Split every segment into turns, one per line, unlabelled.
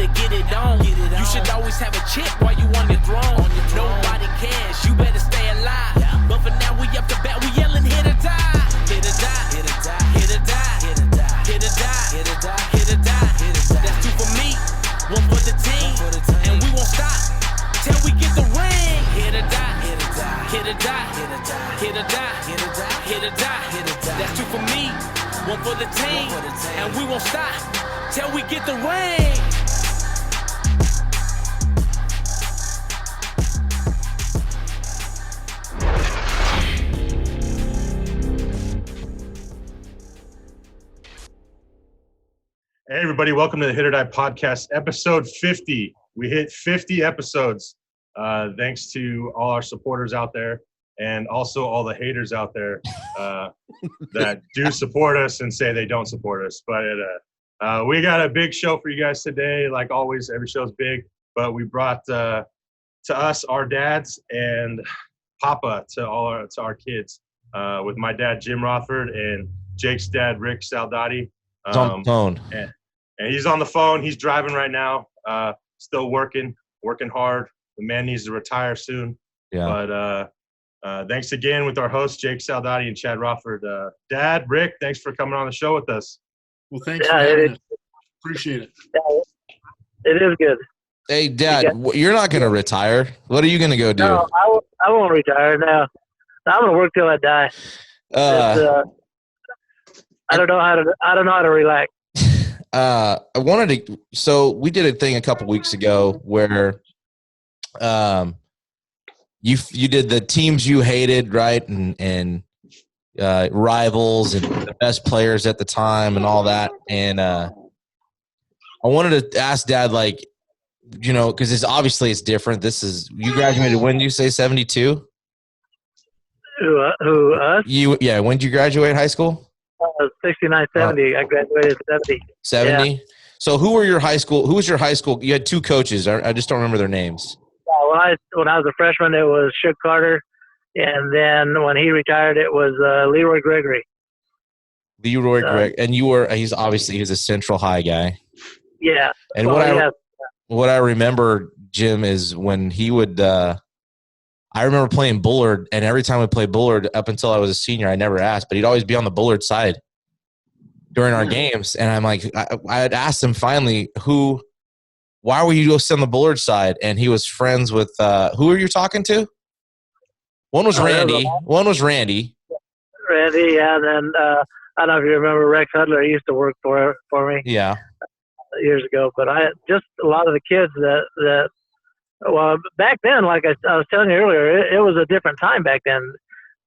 to get it on. You should always have a chick while you on your throne. Nobody cares, you better stay alive. But for now we up to bat, we yelling hit or die. Hit or die, hit or die, hit or die, hit or die, hit or die, hit or die, hit or die. That's two for me, one for the team, and we won't stop till we get the ring. Hit or die, hit or die, hit or die, hit or die, hit or die, hit or die, hit or die, hit or die. That's two for me, one for the team, and we won't stop till we get the ring.
Hey everybody, welcome to the Hit.OR.DIE podcast, episode 50. We hit 50 episodes. Thanks to all our supporters out there and also all the haters out there that do support us and say they don't support us. But we got a big show for you guys today. Like always, every show's big, but we brought to us our dads and Papa to our kids with my dad Jim Rothford and Jake's dad Rick Saldate.
He's on the phone.
And he's on the phone. He's driving right now. Still working hard. The man needs to retire soon.
Yeah.
But thanks again with our hosts, Jake Saldate and Chad Rothford. Dad, Rick, thanks for coming on the show with us.
Well, thanks for having us. Appreciate it.
Yeah, it is good.
Hey, Dad, you're not going to retire. What are you going to go do?
No, I won't retire now. I'm going to work till I die. I don't know how to relax.
So we did a thing a couple weeks ago where you did the teams you hated, right? And rivals and the best players at the time and all that. And I wanted to ask Dad, like, you know, because it's different. You graduated when you say 72?
Who us?
Yeah. When did you graduate high school?
69, 70. I graduated 70.
70?
Yeah.
So who was your high school? You had two coaches. I just don't remember their names.
When I was a freshman, it was Shook Carter. And then when he retired, it was Leroy Gregory.
Leroy Gregory. And he's a Central High guy.
Yeah.
And what I remember, Jim, is when he would I remember playing Bullard, and every time we played Bullard up until I was a senior, I never asked, but he'd always be on the Bullard side during our games. And I'm like, I had asked him finally, why were you just on the Bullard side? And he was friends with, who were you talking to? One was Randy.
Randy, yeah. And then I don't know if you remember Rex Hudler. He used to work for me.
Yeah.
Years ago. But just a lot of the kids that well, back then, like I was telling you earlier, it was a different time back then.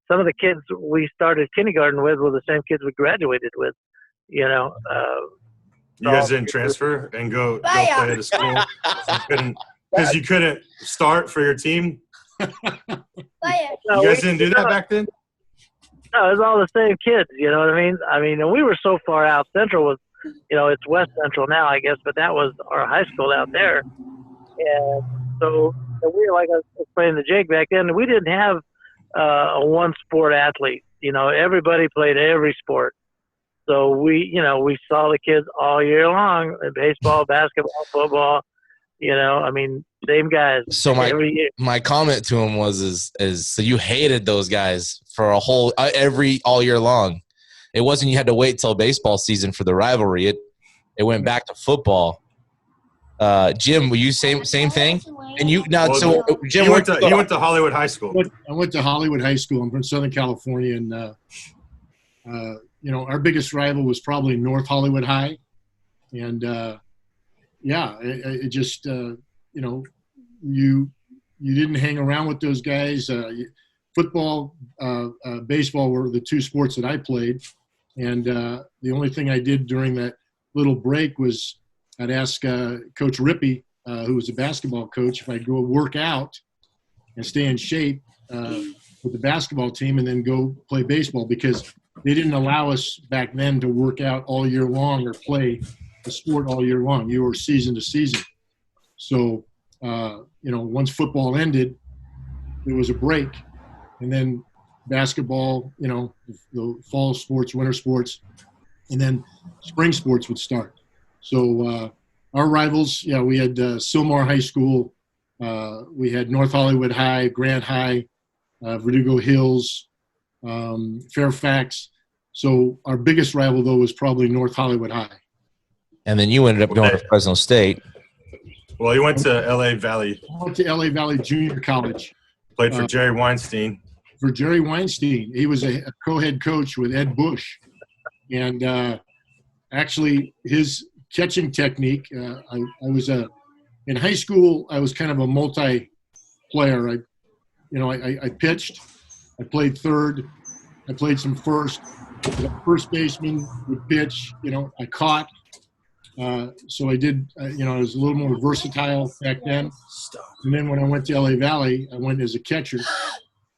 Some of the kids we started kindergarten with were the same kids we graduated with, you know.
You guys didn't transfer and go play at a school because you couldn't start for your team? You guys didn't do that back then?
No, it was all the same kids, you know what I mean? And we were so far out. Central was, you know, it's West Central now, I guess, but that was our high school out there. And so we were, like I was explaining to Jake back then, we didn't have a one sport athlete. You know, everybody played every sport. So we saw the kids all year long, baseball, basketball, football, you know, same guys.
So
every year.
My comment to him was so you hated those guys for a whole all year long. It wasn't you had to wait till baseball season for the rivalry. It went back to football. Jim, were you same thing? And you now so Jim
he went to Hollywood High School.
I went to Hollywood High School. I'm from Southern California, and you know, our biggest rival was probably North Hollywood High, and it just you know, you didn't hang around with those guys. Football, baseball were the two sports that I played, and the only thing I did during that little break was I'd ask Coach Rippey, who was a basketball coach, if I'd go work out and stay in shape with the basketball team and then go play baseball, because they didn't allow us back then to work out all year long or play a sport all year long. You were season to season. So, you know, once football ended, there was a break. And then basketball, you know, the fall sports, winter sports, and then spring sports would start. So Our rivals, yeah, we had Sylmar High School. We had North Hollywood High, Grant High, Verdugo Hills, Fairfax. So our biggest rival, though, was probably North Hollywood High.
And then you ended up going to Fresno State.
Well, he went to LA Valley.
I went to LA Valley Junior College.
Played for Jerry Weinstein.
For Jerry Weinstein. He was a co-head coach with Ed Bush. And actually, his catching technique, I was in high school, I was kind of a multi-player. I pitched, I played third, I played some first. First baseman would pitch, I caught. So I did, I was a little more versatile back then. And then when I went to LA Valley, I went as a catcher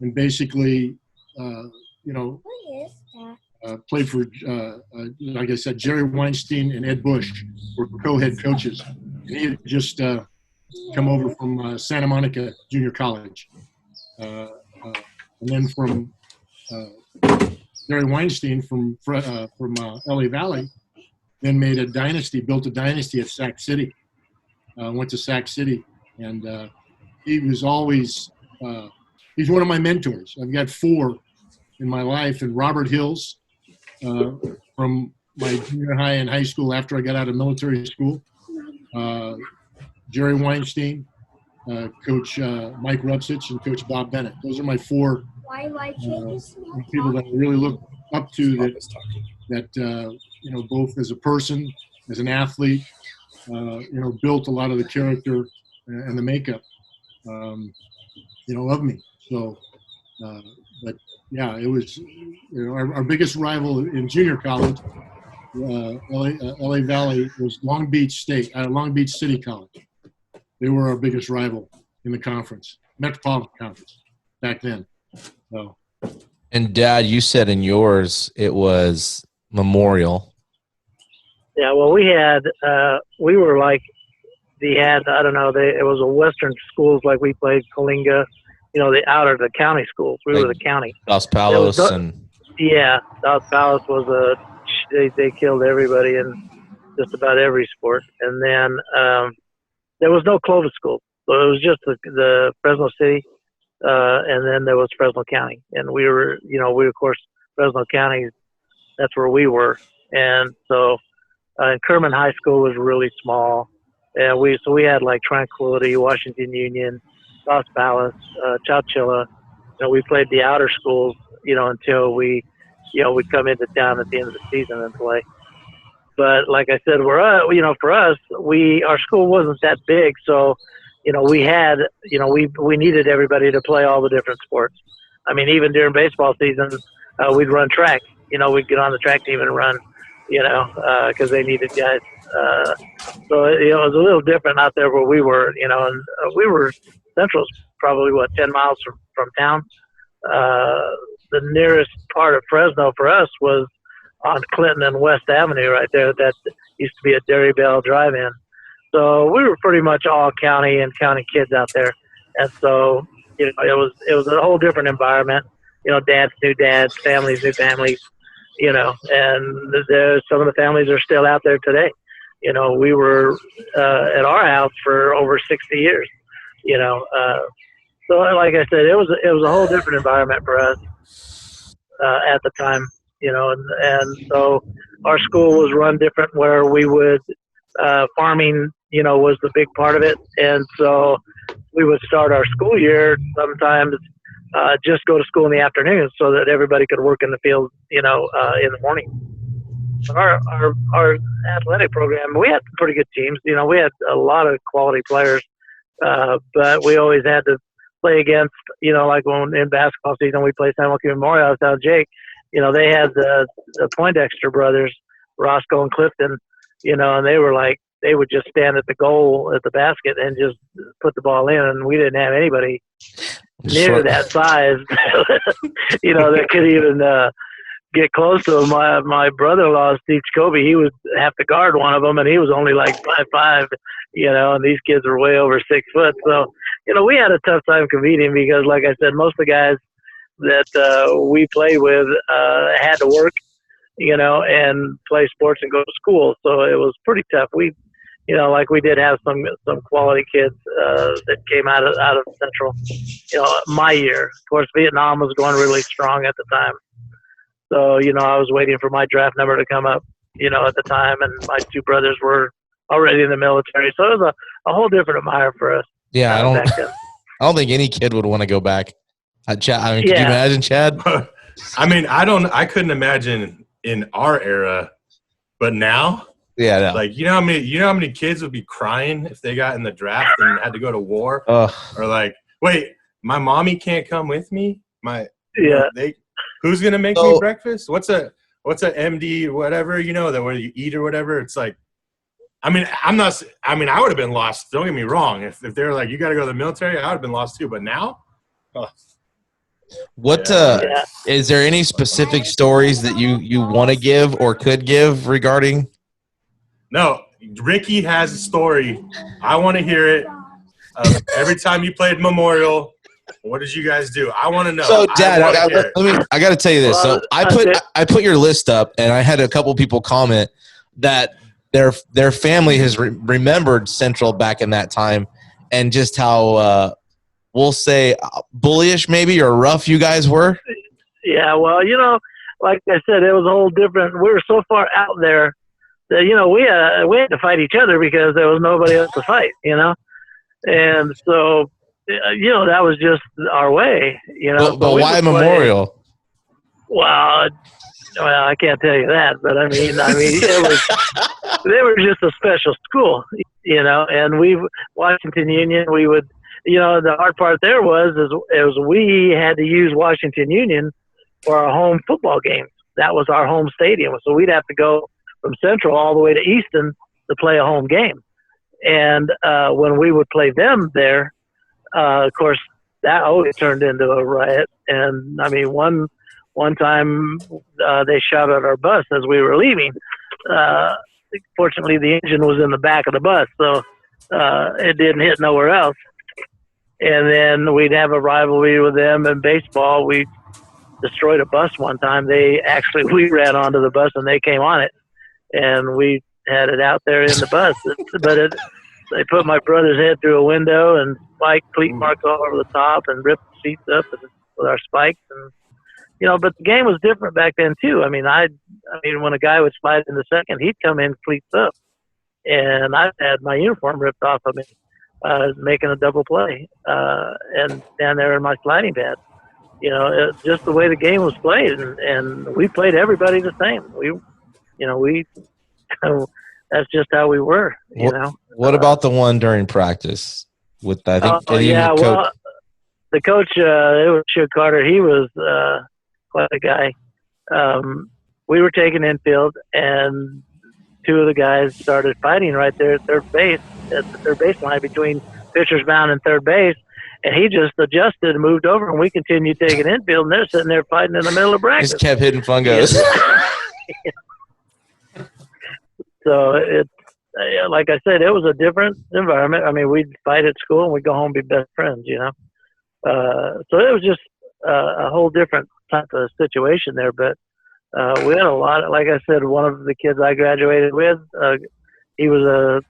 and basically, played for, like I said, Jerry Weinstein and Ed Bush were co-head coaches. And he had just come over from Santa Monica Junior College. And then from Jerry Weinstein from LA Valley, then built a dynasty at Sac City. Went to Sac City, and he was always, he's one of my mentors. I've got 4 in my life, and Robert Hills from my junior high and high school after I got out of military school, Jerry Weinstein, Coach Mike Rupsich, and Coach Bob Bennett. Those are my 4 people that I really look up to that both as a person, as an athlete, built a lot of the character and the makeup, of me. So, but yeah, it was, our biggest rival in junior college, LA Valley, was Long Beach City College. They were our biggest rival in the conference, Metropolitan Conference, back then. So.
And Dad, you said in yours it was Memorial.
Yeah, well, we were like, I don't know, it was a Western schools, like we played Coalinga, the county schools. We were the county.
Los Palos
Yeah, South Palos was they killed everybody in just about every sport. And then there was no Clovis school. So it was just the Fresno City, and then there was Fresno County. And we were, of course, Fresno County, that's where we were. And so and Kerman High School was really small. And we had like Tranquility, Washington Union, Los Palos, Chowchilla. We played the outer schools, until we'd come into town at the end of the season and play. But like I said, for us, our school wasn't that big. So, we had, we needed everybody to play all the different sports. I mean, even during baseball season, we'd run track. We'd get on the track team and run, because they needed guys. So, it was a little different out there where we were, and we were, Central's probably, 10 miles from town. The nearest part of Fresno for us was on Clinton and West Avenue right there. That used to be a Dairy Bell drive-in. So we were pretty much all county and county kids out there. And so, it was a whole different environment. Dads knew dads, families knew families, and there's some of the families are still out there today. We were at our house for over 60 years, so like I said, it was a whole different environment for us at the time, and so our school was run different, where we would farming, was the big part of it, and so we would start our school year sometimes just go to school in the afternoon so that everybody could work in the field, in the morning. Our athletic program, we had pretty good teams. We had a lot of quality players, but we always had to play against, like when in basketball season we played San Joaquin Memorial. South Jake, they had the Poindexter brothers, Roscoe and Clifton, and they were like, they would just stand at the goal at the basket and just put the ball in, and we didn't have anybody near that size, that could even get close to him. My brother-in-law, Steve Jacoby, he would have to guard one of them, and he was only like 5'5", and these kids were way over 6 foot. So, we had a tough time competing because, like I said, most of the guys that we played with had to work, and play sports and go to school. So it was pretty tough. We you know, like we did have some quality kids that came out of Central. You know, my year. Of course, Vietnam was going really strong at the time. So, you know, I was waiting for my draft number to come up, you know, at the time, and my two brothers were already in the military. So it was a whole different admire for us.
Yeah,
back then.
I don't think any kid would want to go back. Chad, I mean, could you imagine, Chad?
I mean, I couldn't imagine in our era, but now,
yeah, no.
like, you know how many kids would be crying if they got in the draft and had to go to war, or like, wait, my mommy can't come with me. Who's gonna make me breakfast? What's a MD whatever, you know, that where you eat or whatever? It's like, I mean, I would have been lost. Don't get me wrong. If they were like, you got to go to the military, I would have been lost too. But now,
is there any specific stories that you want to give or could give regarding?
No, Ricky has a story. I want to hear it. Every time you played Memorial, what did you guys do? I want to know.
So, Dad, I got to tell you this. So, I put your list up, and I had a couple people comment that their family has remembered Central back in that time, and just how we'll say bullyish maybe or rough you guys were.
Yeah, well, you know, like I said, it was a whole different. We were so far out there that, you know, we had to fight each other because there was nobody else to fight, you know, and so, you know, that was just our way, you know.
But why Memorial?
Well, I can't tell you that, but I mean, they were just a special school, you know. And Washington Union, we would, you know, the hard part there was we had to use Washington Union for our home football games. That was our home stadium, so we'd have to go from Central all the way to Easton to play a home game. And when we would play them there, of course, that always turned into a riot. And I mean, one time they shot at our bus as we were leaving. Fortunately, the engine was in the back of the bus, so it didn't hit nowhere else. And then we'd have a rivalry with them in baseball. We destroyed a bus one time. We ran onto the bus and they came on it, and we had it out there in the bus. But they put my brother's head through a window and spiked cleat marks all over the top and ripped the seats up with our spikes. And, you know, but the game was different back then too. I mean, when a guy would slide in the second, he'd come in cleats up, and I had my uniform ripped off of me, making a double play, and down there in my sliding pad. You know, just the way the game was played, and we played everybody the same. That's just how we were. You know.
What about the one during practice? With I think
well, the coach, it was Shug Carter. He was quite a guy. We were taking infield, and two of the guys started fighting right there at third base, at the third baseline between pitcher's mound and third base. And he just adjusted and moved over, and we continued taking infield, and they're sitting there fighting in the middle of practice.
Just kept hitting fungos.
So like I said, it was a different environment. I mean, we'd fight at school and we'd go home and be best friends, you know. So it was just a whole different type of situation there. But we had a lot. Like I said, one of the kids I graduated with, he was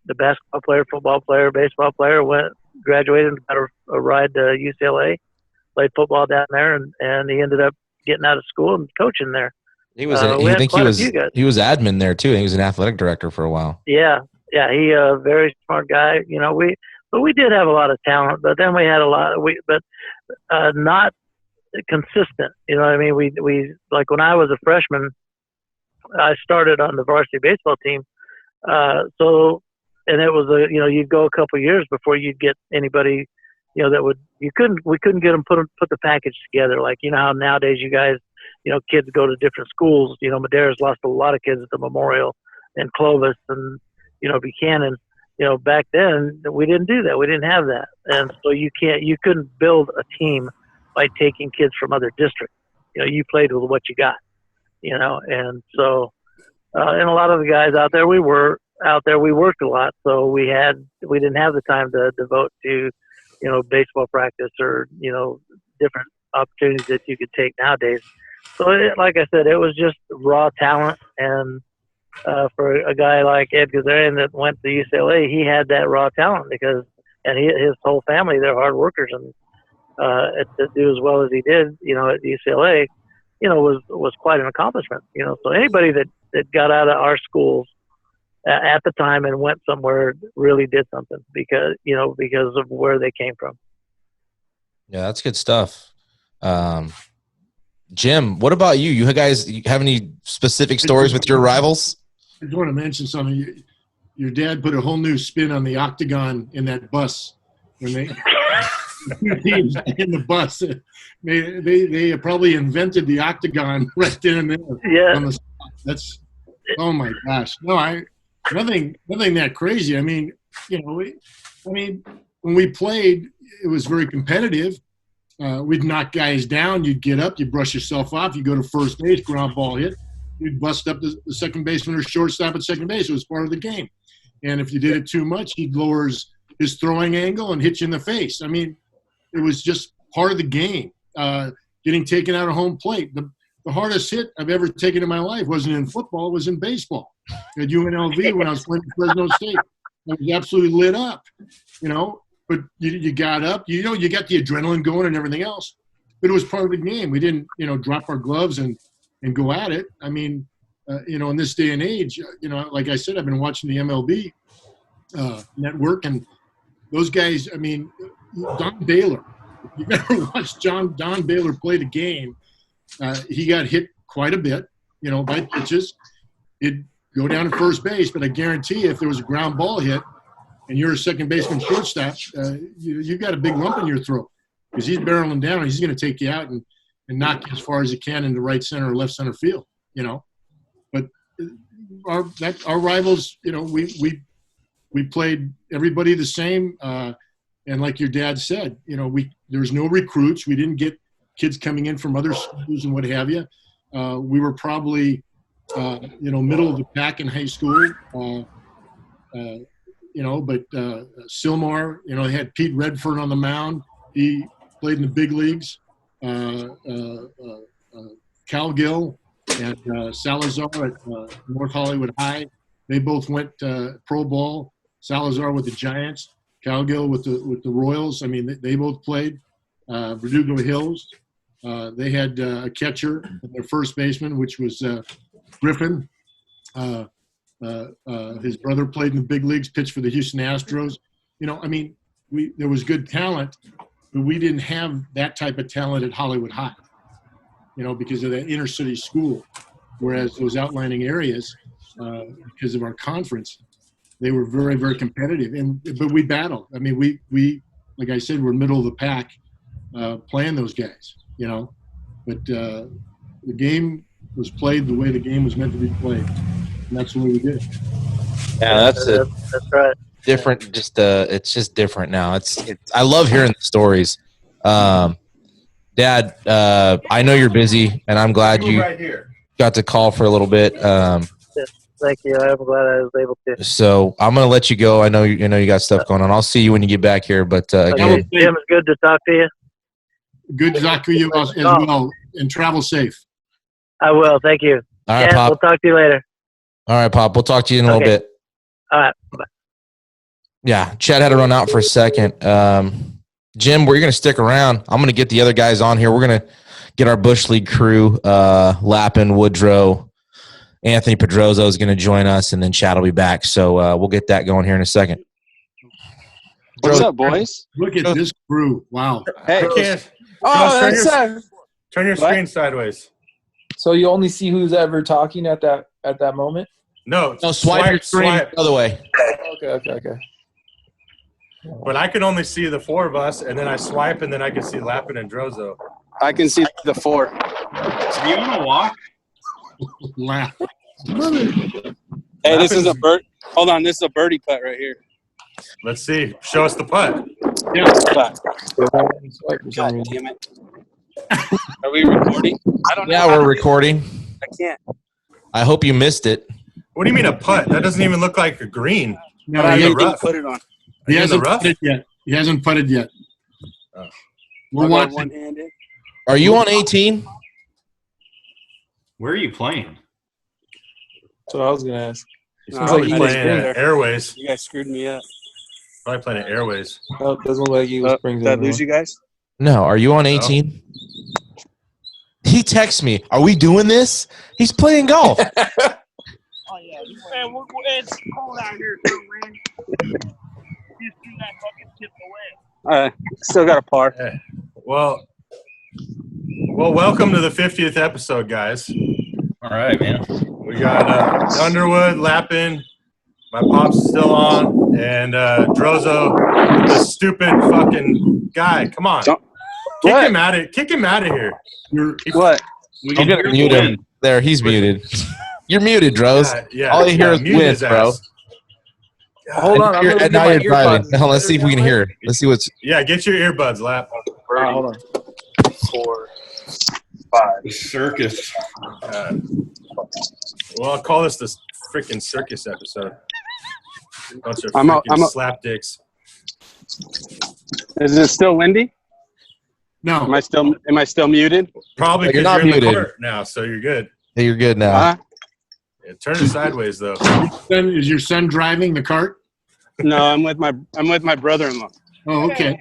the basketball player, football player, baseball player. Graduated and got a ride to UCLA, played football down there, and he ended up getting out of school and coaching there.
He was. I think he was admin there too. He was an athletic director for a while.
Yeah. He very smart guy. You know, we did have a lot of talent, but then we had a lot. But not consistent. You know what I mean? We like when I was a freshman, I started on the varsity baseball team. And it was you'd go a couple of years before you'd get anybody, you know, we couldn't get them put the package together. Like, you know how nowadays you guys, you know, kids go to different schools. You know, Madera's lost a lot of kids at the Memorial, and Clovis, and, you know, Buchanan. You know, back then we didn't do that. We didn't have that. And so you couldn't build a team by taking kids from other districts. You know, you played with what you got, you know. And so, and a lot of the guys out there, we worked a lot. So we didn't have the time to devote to, you know, baseball practice or, you know, different opportunities that you could take nowadays. So like I said, it was just raw talent, and for a guy like Ed Gazarian that went to UCLA, he had that raw talent and his whole family, they're hard workers, and to do as well as he did, at UCLA, was quite an accomplishment. So anybody that got out of our schools at the time and went somewhere really did something because of where they came from.
Yeah, that's good stuff. Jim, what about you? You guys have any specific stories with your rivals?
I just want to mention something. Your dad put a whole new spin on the octagon in that bus when they teams in the bus. They probably invented the octagon right then and there.
Yeah.
On the spot. That's, oh my gosh. No, nothing that crazy. I mean, when we played, it was very competitive. We'd knock guys down. You'd get up. You'd brush yourself off. You go to first base, ground ball hit. You'd bust up the second baseman or shortstop at second base. It was part of the game. And if you did it too much, he'd lower his throwing angle and hit you in the face. I mean, it was just part of the game. Getting taken out of home plate. The hardest hit I've ever taken in my life wasn't in football. It was in baseball. At UNLV when I was playing for Fresno State. I was absolutely lit up, But you got up. You got the adrenaline going and everything else. But it was part of the game. We didn't, drop our gloves and go at it. I mean, in this day and age, like I said, I've been watching the MLB network, and those guys, I mean, Don Baylor. If you've ever watched Don Baylor play the game, he got hit quite a bit, by pitches. It'd go down to first base, but I guarantee you if there was a ground ball hit and you're a second baseman shortstop, you've got a big lump in your throat because he's barreling down and he's going to take you out and knock you as far as he can into right center or left center field, But our rivals, we played everybody the same. And like your dad said, there's no recruits. We didn't get kids coming in from other schools and what have you. We were probably, middle of the pack in high school. But Sylmar, they had Pete Redford on the mound. He played in the big leagues. Calgill and Salazar at North Hollywood High. They both went pro ball. Salazar with the Giants, Calgill with the Royals. I mean, they both played. Verdugo Hills. They had a catcher and their first baseman, which was Griffin. His brother played in the big leagues, pitched for the Houston Astros. There was good talent, but we didn't have that type of talent at Hollywood High, because of that inner city school. Whereas those outlining areas, because of our conference, they were very, very competitive. But we battled. I mean, we like I said, we're middle of the pack playing those guys, But the game was played the way the game was meant to be played. And that's the way we did it.
Yeah, that's
right.
Different. It's just different now. I love hearing the stories. Dad, I know you're busy, and I'm glad you got to call for a little bit.
Thank you. I'm glad I was able to.
So I'm gonna let you go. I know you got stuff going on. I'll see you when you get back here. But again,
Jim, it's good to talk to you.
Good to talk to you as well, and travel safe.
I will. Thank you.
All right,
and
Pop.
We'll talk to you later.
All right, Pop. We'll talk to you in a little bit.
All right. Bye.
Yeah, Chad had to run out for a second. Jim, we're going to stick around. I'm going to get the other guys on here. We're going to get our Bush League crew, Lappin, Woodrow, Anthony Pedrozo is going to join us, and then Chad will be back. So we'll get that going here in a second.
What's up, boys?
Look at this crew. Wow.
Hey.
Turn your screen sideways.
So you only see who's ever talking at that moment?
No,
swipe your screen the other way.
Okay.
But I can only see the four of us, and then I swipe, and then I can see Lappin and Drozo.
I can see the four.
So you want to walk?
Laugh.
Hey, this is a bird. Hold on, this is a birdie putt right here.
Let's see. Show us the putt.
Yeah, putt. God damn it. Are we recording? I don't know.
Yeah, we're recording.
I can't.
I hope you missed it.
What do you mean a putt? That doesn't even look like a green.
No,
Are
he
you in the rough?
Put it on.
He
Are you in the
hasn't
rough?
putted yet. He hasn't putted yet.
Oh.
We're watching.
One-handed.
Are you on 18?
Where are you playing?
That's what I was gonna ask.
He's
Sounds
probably
like
playing
Springs.
at Airways.
You guys screwed me up.
Probably playing at Airways.
Oh, doesn't look like Eagle Springs
Did I
anymore.
lose you guys?
No, are you on 18? He texts me, "Are we doing this?" He's playing golf.
Oh yeah, man, it's cold out here, too, man. Just threw that fucking tip away.
Still got a par.
Yeah. Well, welcome to the 50th episode, guys.
All right, man.
We got Underwood, Lappin, my pop's still on, and Drozo, the stupid fucking guy. Come on, kick him out of here.
What?
We
I'm gonna mute him. There, he's muted. You're muted, Dros. All you hear is
mute
wind,
his
bro.
ass.
Hold on, I'm gonna
And
get
now
my
you're driving.
earbuds.
Now, let's see if we can hear. Let's see what's.
Yeah, get your earbuds, Lap.
Hold on.
4, 5.
Circus.
Well, I'll call this the freaking circus episode. Bunch of
I'm
freaking
a-
slapdicks.
Is it still windy?
No.
Am I still muted?
Probably
You're
because
not
you're in the
muted.
cart now, so you're good.
Hey, you're good now.
Huh?
Yeah, turn it sideways though.
Is your son driving the cart?
No, I'm with my brother-in-law.
Oh, okay.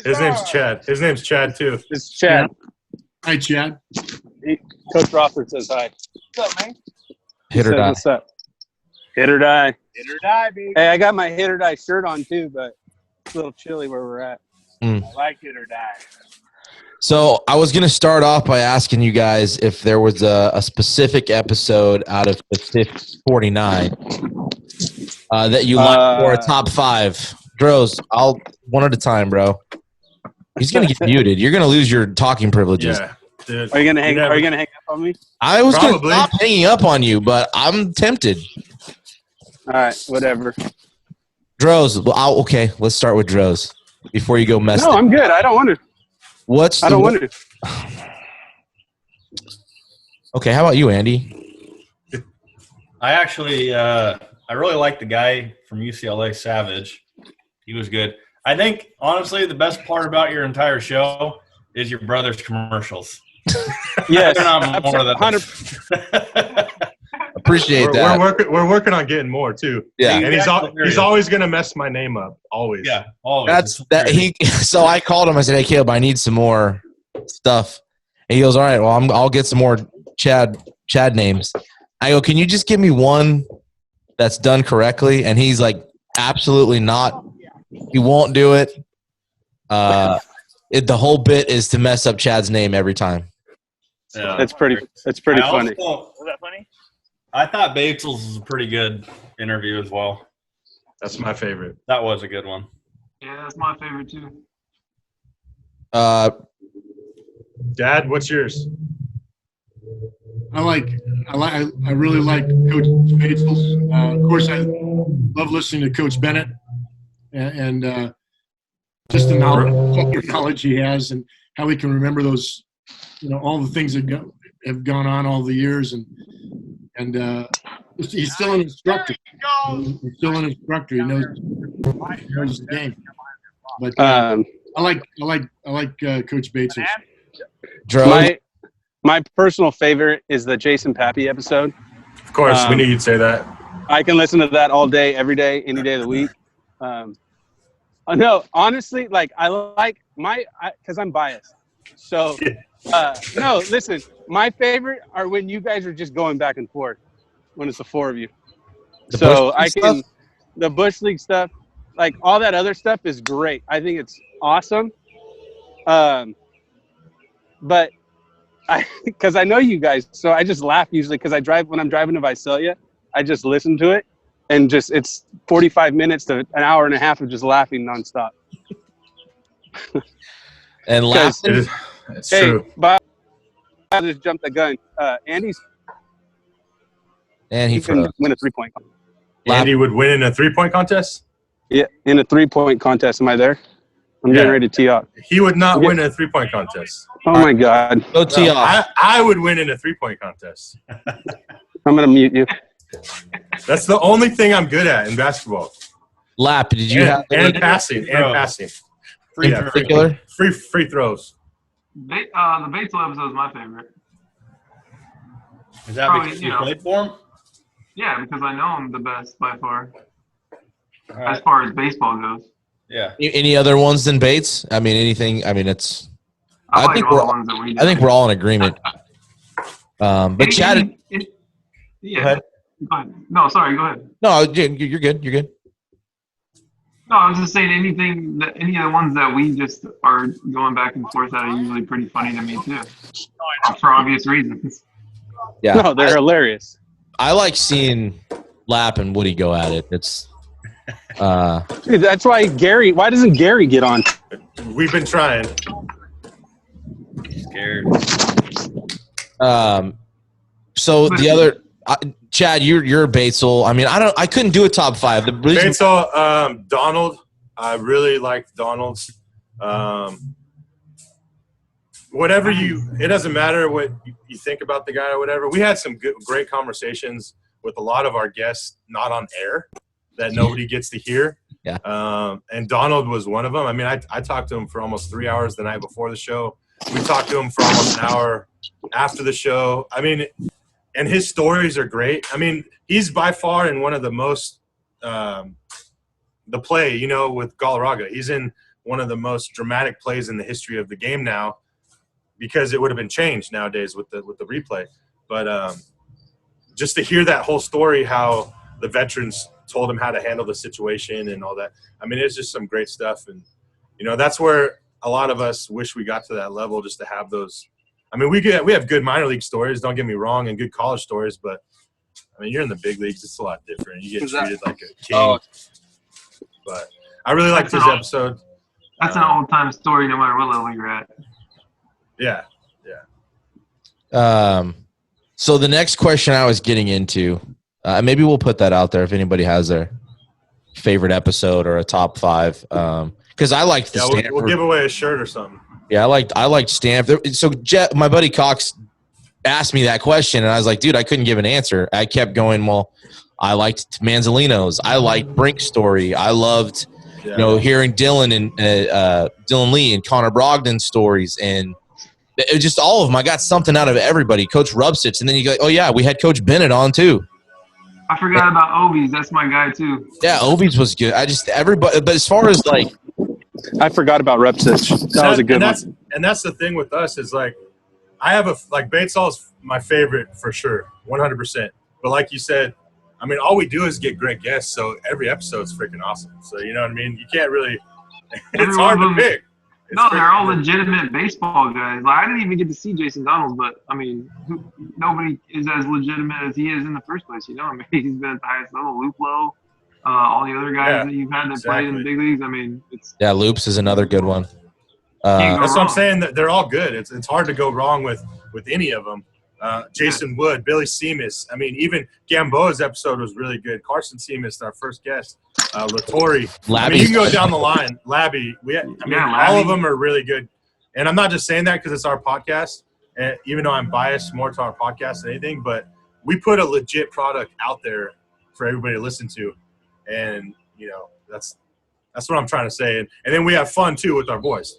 His name's Chad. His name's Chad too.
It's Chad.
Hi, Chad.
Coach Rothford says hi.
What's up, man?
Hit or
Says,
die.
what's up? Hit or die.
Hit or die, baby.
Hey, I got my hit or die shirt on too, but it's a little chilly where we're at.
I like hit or die.
So I was gonna start off by asking you guys if there was a specific episode out of the 49 that you liked for a top 5. Dros, I'll one at a time, bro. He's gonna get muted. You're gonna lose your talking privileges.
Yeah, dude.
Are you gonna hang up on me?
I was gonna
Probably.
stop hanging up on you, but I'm tempted.
All right, whatever.
Dros, okay, let's start with Dros before you go mess.
No, I'm good. I don't want to.
What's
I don't want to.
Okay, how about you, Andy?
I actually, I really like the guy from UCLA, Savage. He was good. I think, honestly, the best part about your entire show is your brother's commercials.
Yes,
They're not more than
100%.
Appreciate that.
We're working on getting more too.
Yeah,
And he's always gonna mess my name up. Always.
Yeah, always.
that's that. So I called him. I said, "Hey, Caleb, I need some more stuff." And he goes, "All right, well, I'll get some more Chad names." I go, "Can you just give me one that's done correctly?" And he's like, "Absolutely not. He won't do it." The whole bit is to mess up Chad's name every time.
Yeah.
It's pretty funny.
Was that funny?
I thought Bates's was a pretty good interview as well.
That's my favorite.
That was a good one.
Yeah, that's my favorite too.
Dad, what's yours?
I really like Coach Batesels. Of course, I love listening to Coach Bennett and just the knowledge he has and how he can remember those, all the things that have gone on all the years, and he's still an instructor. He's still an instructor. He knows the game. But I like Coach Batesels.
Dros,
My personal favorite is the Jason Pappy episode.
Of course, we knew you'd say that.
I can listen to that all day, every day, any day of the week. No, honestly, because I'm biased. So, no, listen, my favorite are when you guys are just going back and forth, when it's the four of you. The Bush League stuff, like all that other stuff is great. I think it's awesome. But because I know you guys, so I just laugh usually because when I'm driving to Visalia, I just listen to it and it's 45 minutes to an hour and a half of just laughing nonstop.
and laughing.
It's true.
But I just jumped the gun.
And he
can win a 3-point contest.
Andy would win in a 3-point contest?
Yeah, in a 3-point contest. Am I there? I'm getting ready to tee off.
He would not win in a 3-point contest.
Oh, my God.
Go tee off.
I would win in a 3-point contest.
I'm going to mute you.
That's the only thing I'm good at in basketball.
Lap, did you have
and passing.
in particular?
Free throws.
The Batesel episode is my favorite.
Is that
Probably,
because you played for him?
Yeah, because I know I'm the best by far,
All
as
right.
far as baseball goes.
Yeah.
Any other ones than Bates? I mean, anything. I mean, it's.
I
I
like
think
all
we're.
the ones that we do.
I think we're all in agreement. But Chad.
Yeah.
Go ahead.
Go ahead. No, sorry. Go ahead.
No, you're good. You're good.
No, I was just saying any of the ones that we just are going back and forth at are usually pretty funny to me too, for obvious reasons.
Yeah.
No, they're hilarious.
I like seeing Lap and Woody go at it. It's.
Dude, that's why Gary. Why doesn't Gary get on?
We've been trying.
Scared.
So the other. Chad, you're Batesel. I mean, I couldn't do a top 5. The reason
Batesel, Donald. I really liked Donald's. Whatever it doesn't matter what you think about the guy or whatever. We had some great conversations with a lot of our guests, not on air, that nobody gets to hear.
Yeah.
And Donald was one of them. I mean, I talked to him for almost 3 hours the night before the show. We talked to him for almost an hour after the show. I mean, and his stories are great. I mean, he's by far in one of the most the play, with Galarraga. He's in one of the most dramatic plays in the history of the game now, because it would have been changed nowadays with the replay. But just to hear that whole story, how the veterans told him how to handle the situation and all that. I mean, it's just some great stuff. And, that's where a lot of us wish we got to that level, just to have those. I mean, we have good minor league stories, don't get me wrong, and good college stories, but I mean, you're in the big leagues, it's a lot different. You get treated like a king.
Oh.
But I really liked his episode.
That's an old-time story, no matter what level you're at.
Yeah.
So the next question I was getting into, maybe we'll put that out there if anybody has their favorite episode or a top 5. Because I liked the Stanford.
We'll give away a shirt or something.
Yeah, I liked Stanford. So my buddy Cox asked me that question, and I was like, dude, I couldn't give an answer. I kept going, well, I liked Manzolino's. I liked Brink's story. I loved, hearing Dylan and Dylan Lee and Connor Brogdon's stories, and it was just all of them. I got something out of everybody. Coach Rubsich, and then you go, oh yeah, we had Coach Bennett on too.
I forgot about Ovies. That's my guy too.
Yeah, Ovies was good. Everybody, but as far as like,
I forgot about Repsich. That was a good one.
And that's the thing with us is like, I have Batesel's my favorite for sure, 100%. But like you said, I mean, all we do is get great guests, so every episode's freaking awesome. So you know what I mean? You can't really. It's hard to pick.
They're all legitimate baseball guys. Like, I didn't even get to see Jason Donalds, but I mean, nobody is as legitimate as he is in the first place. I mean, he's been at the highest level. Luplo, all the other guys that you've had that played in the big leagues. I mean,
Loops is another good one.
That's what I'm saying. That they're all good. It's hard to go wrong with any of them. Jason Wood, Billy Seamus. I mean, even Gamboa's episode was really good. Carson Seamus, our first guest. Lattori. I mean, you can go down the line. Labby. All of them are really good. And I'm not just saying that because it's our podcast, even though I'm biased more to our podcast than anything. But we put a legit product out there for everybody to listen to. And, that's what I'm trying to say. And then we have fun, too, with our boys.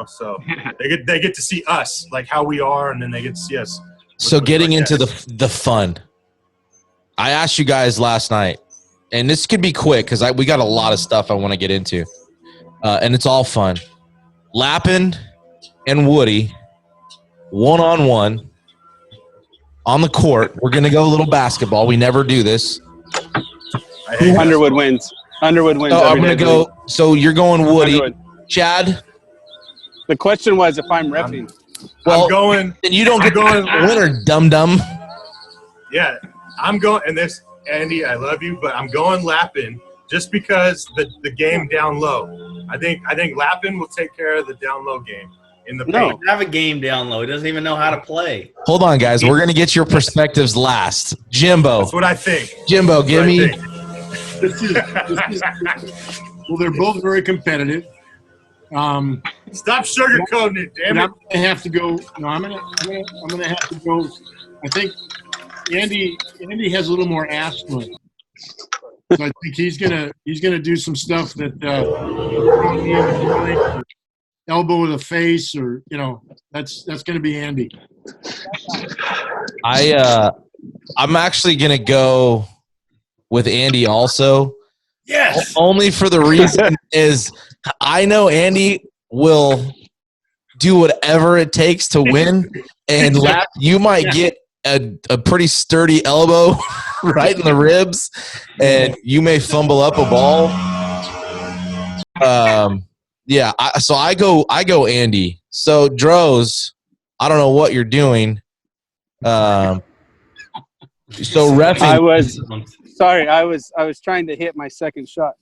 So they get to see us, like how we are, and then they get to see us.
So getting into the fun, I asked you guys last night, and this could be quick because we got a lot of stuff I want to get into, and it's all fun. Lappin and Woody, one-on-one on the court. We're going to go a little basketball. We never do this.
Underwood wins. Underwood wins.
So I'm going to go. So you're going Woody.
Underwood.
Chad?
The question was if I'm reffing.
Well,
I'm going.
Then you don't get going winner, dum-dum.
Yeah, I'm going. And this, Andy, I love you, but I'm going Lappin just because the game down low. I think Lappin will take care of the down low game in the paint.
He doesn't have a game down low. He doesn't even know how to play.
Hold on, guys. We're going to get your perspectives last. Jimbo.
That's what I think.
Jimbo, give me.
Well, they're both very competitive.
Stop sugarcoating it, damn it!
I'm gonna have to go. No, I'm gonna have to go. I think Andy has a little more ass to him. So I think he's gonna do some stuff that elbow to the face, or that's gonna be Andy.
I'm actually gonna go with Andy also.
Yes.
Only for the reason is I know Andy will do whatever it takes to win, and Lap, you might get a pretty sturdy elbow right in the ribs, and you may fumble up a ball. Yeah. So I go Andy. So Droz, I don't know what you're doing. So reffing.
I was trying to hit my second shot.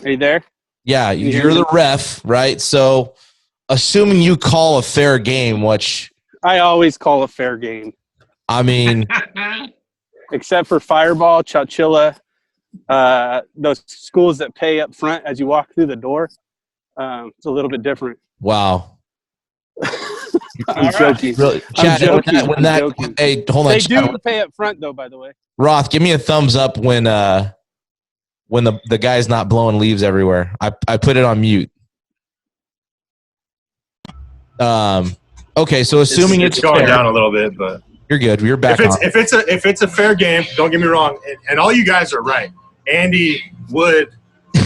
Are you there?
Yeah, you're the ref, right? So assuming you call a fair game, which
I always call a fair game.
I mean,
except for Fireball, Chowchilla, those schools that pay up front as you walk through the door. It's a little bit different.
Wow.
I'm joking.
Really, Chad, joking. Hey, hold on.
They
Chad,
do pay up front, though, by the way.
Roth, give me a thumbs up when the guy's not blowing leaves everywhere. I put it on mute. Okay, so assuming it's
going
fair,
down a little bit, but
you're good. You're back.
If it's a fair game, don't get me wrong, and all you guys are right. Andy would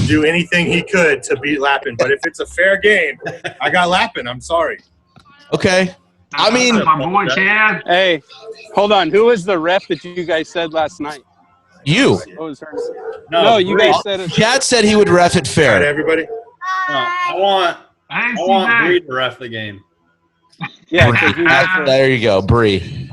do anything he could to beat Lappin, but if it's a fair game, I got Lappin. I'm sorry.
Okay. I mean,
my boy Chad.
Hey, hold on. Who was the ref that you guys said last night?
You.
What was her? No, you guys said it.
Chad said he would ref it fair.
All right, everybody.
No, I want Bree to ref the game.
Yeah.
There you go, Bree.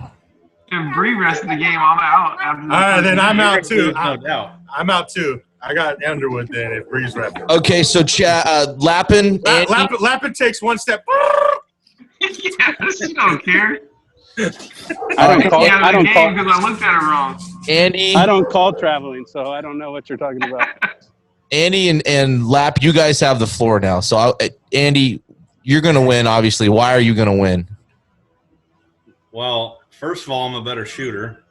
If Bree rested the game, I'm out.
All right, then I'm out too.
No doubt.
I'm out too. I got Underwood then if Bree's repping.
Okay, so Chad, Lappin.
Lappin takes one step.
Yes, you don't care.
I don't call
because I looked at it wrong.
Andy.
I don't call traveling, so I don't know what you're talking about.
Andy and Lap, you guys have the floor now. So, Andy, you're going to win, obviously. Why are you going to win?
Well, first of all, I'm a better shooter.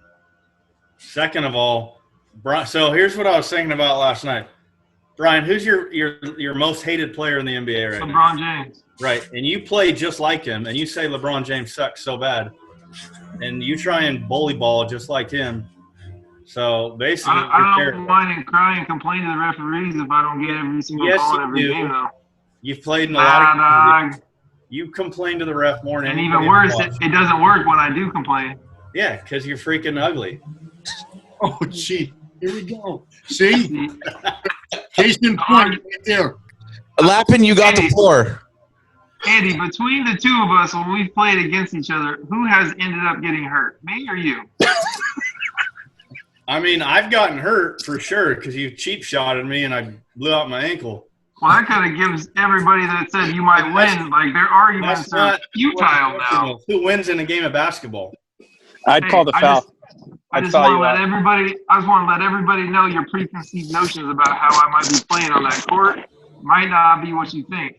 Second of all, so here's what I was thinking about last night. Brian, who's your most hated player in the NBA right now?
LeBron James.
Right, and you play just like him, and you say LeBron James sucks so bad, and you try and bully ball just like him. So basically,
I don't whine and cry and complain to the referees if I don't get every single call in every game, though.
You've played in a lot of games. You complain to the ref more than
anybody. And even worse, it doesn't work when I do complain.
Yeah, because you're freaking ugly.
Oh, gee. Here we go. See? Case in point right there.
Lappin, you got the floor.
Andy, between the two of us, when we've played against each other, who has ended up getting hurt? Me or you?
I mean, I've gotten hurt for sure because you cheap shotted me and I blew out my ankle.
Well, that kind of gives everybody that said you might win, like their arguments are futile now.
Who wins in a game of basketball?
I'd call the foul.
I just want to let everybody know your preconceived notions about how I might be playing on that court might not be what you think.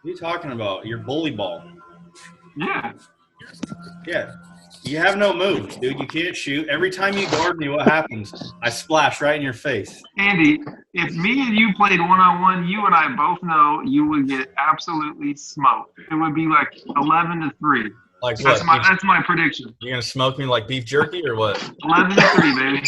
What are you talking about? Your bully ball.
Yeah.
Yeah. You have no moves, dude. You can't shoot. Every time you guard me, what happens? I splash right in your face.
Andy, if me and you played one-on-one, you and I both know you would get absolutely smoked. It would be like 11-3.
Like
that's
what?
That's my prediction.
You're gonna smoke me like beef jerky or what?
11-3, baby.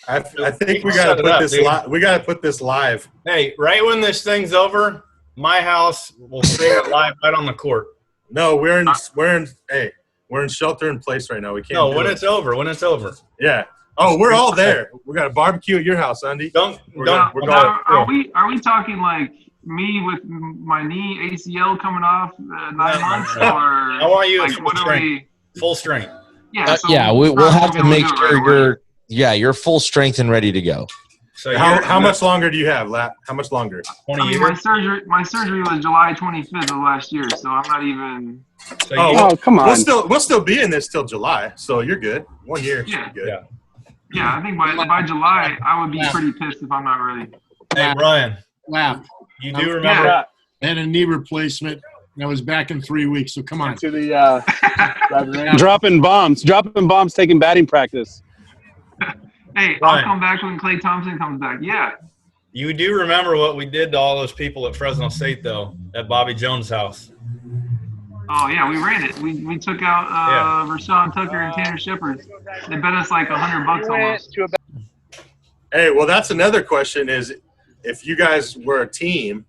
I think we gotta put this live. We gotta put this live.
Hey, right when this thing's over, my house will stream it live right on the court.
No, we're in shelter in place right now. We can't.
No, when it's over. When it's over.
Yeah. Oh, we're all there. We got a barbecue at your house, Andy.
Are we talking like me with my knee ACL coming off 9 months, or
I want you
like
full strength.
Yeah.
Yeah, we'll have to make sure you're full strength and ready to go.
So how much longer do you have, Lap? How much longer?
20 years.
My surgery was July 25th of last year, so I'm not even.
So come on.
We'll still be in this till July, so you're good. 1 year, should be good.
Yeah, I think by July I would be pretty pissed if I'm not ready.
Hey, Brian.
Lap.
You do remember that?
And a knee replacement. And I was back in 3 weeks, so come on.
To the dropping bombs, taking batting practice.
Hey, I'll come back when Klay Thompson comes back. Yeah.
You do remember what we did to all those people at Fresno State, though, at Bobby Jones' house.
Oh yeah, we ran it. We took out Rashawn Tucker and Tanner Shepard. They bet us like $100 almost.
Hey, well, that's another question: is if you guys were a team,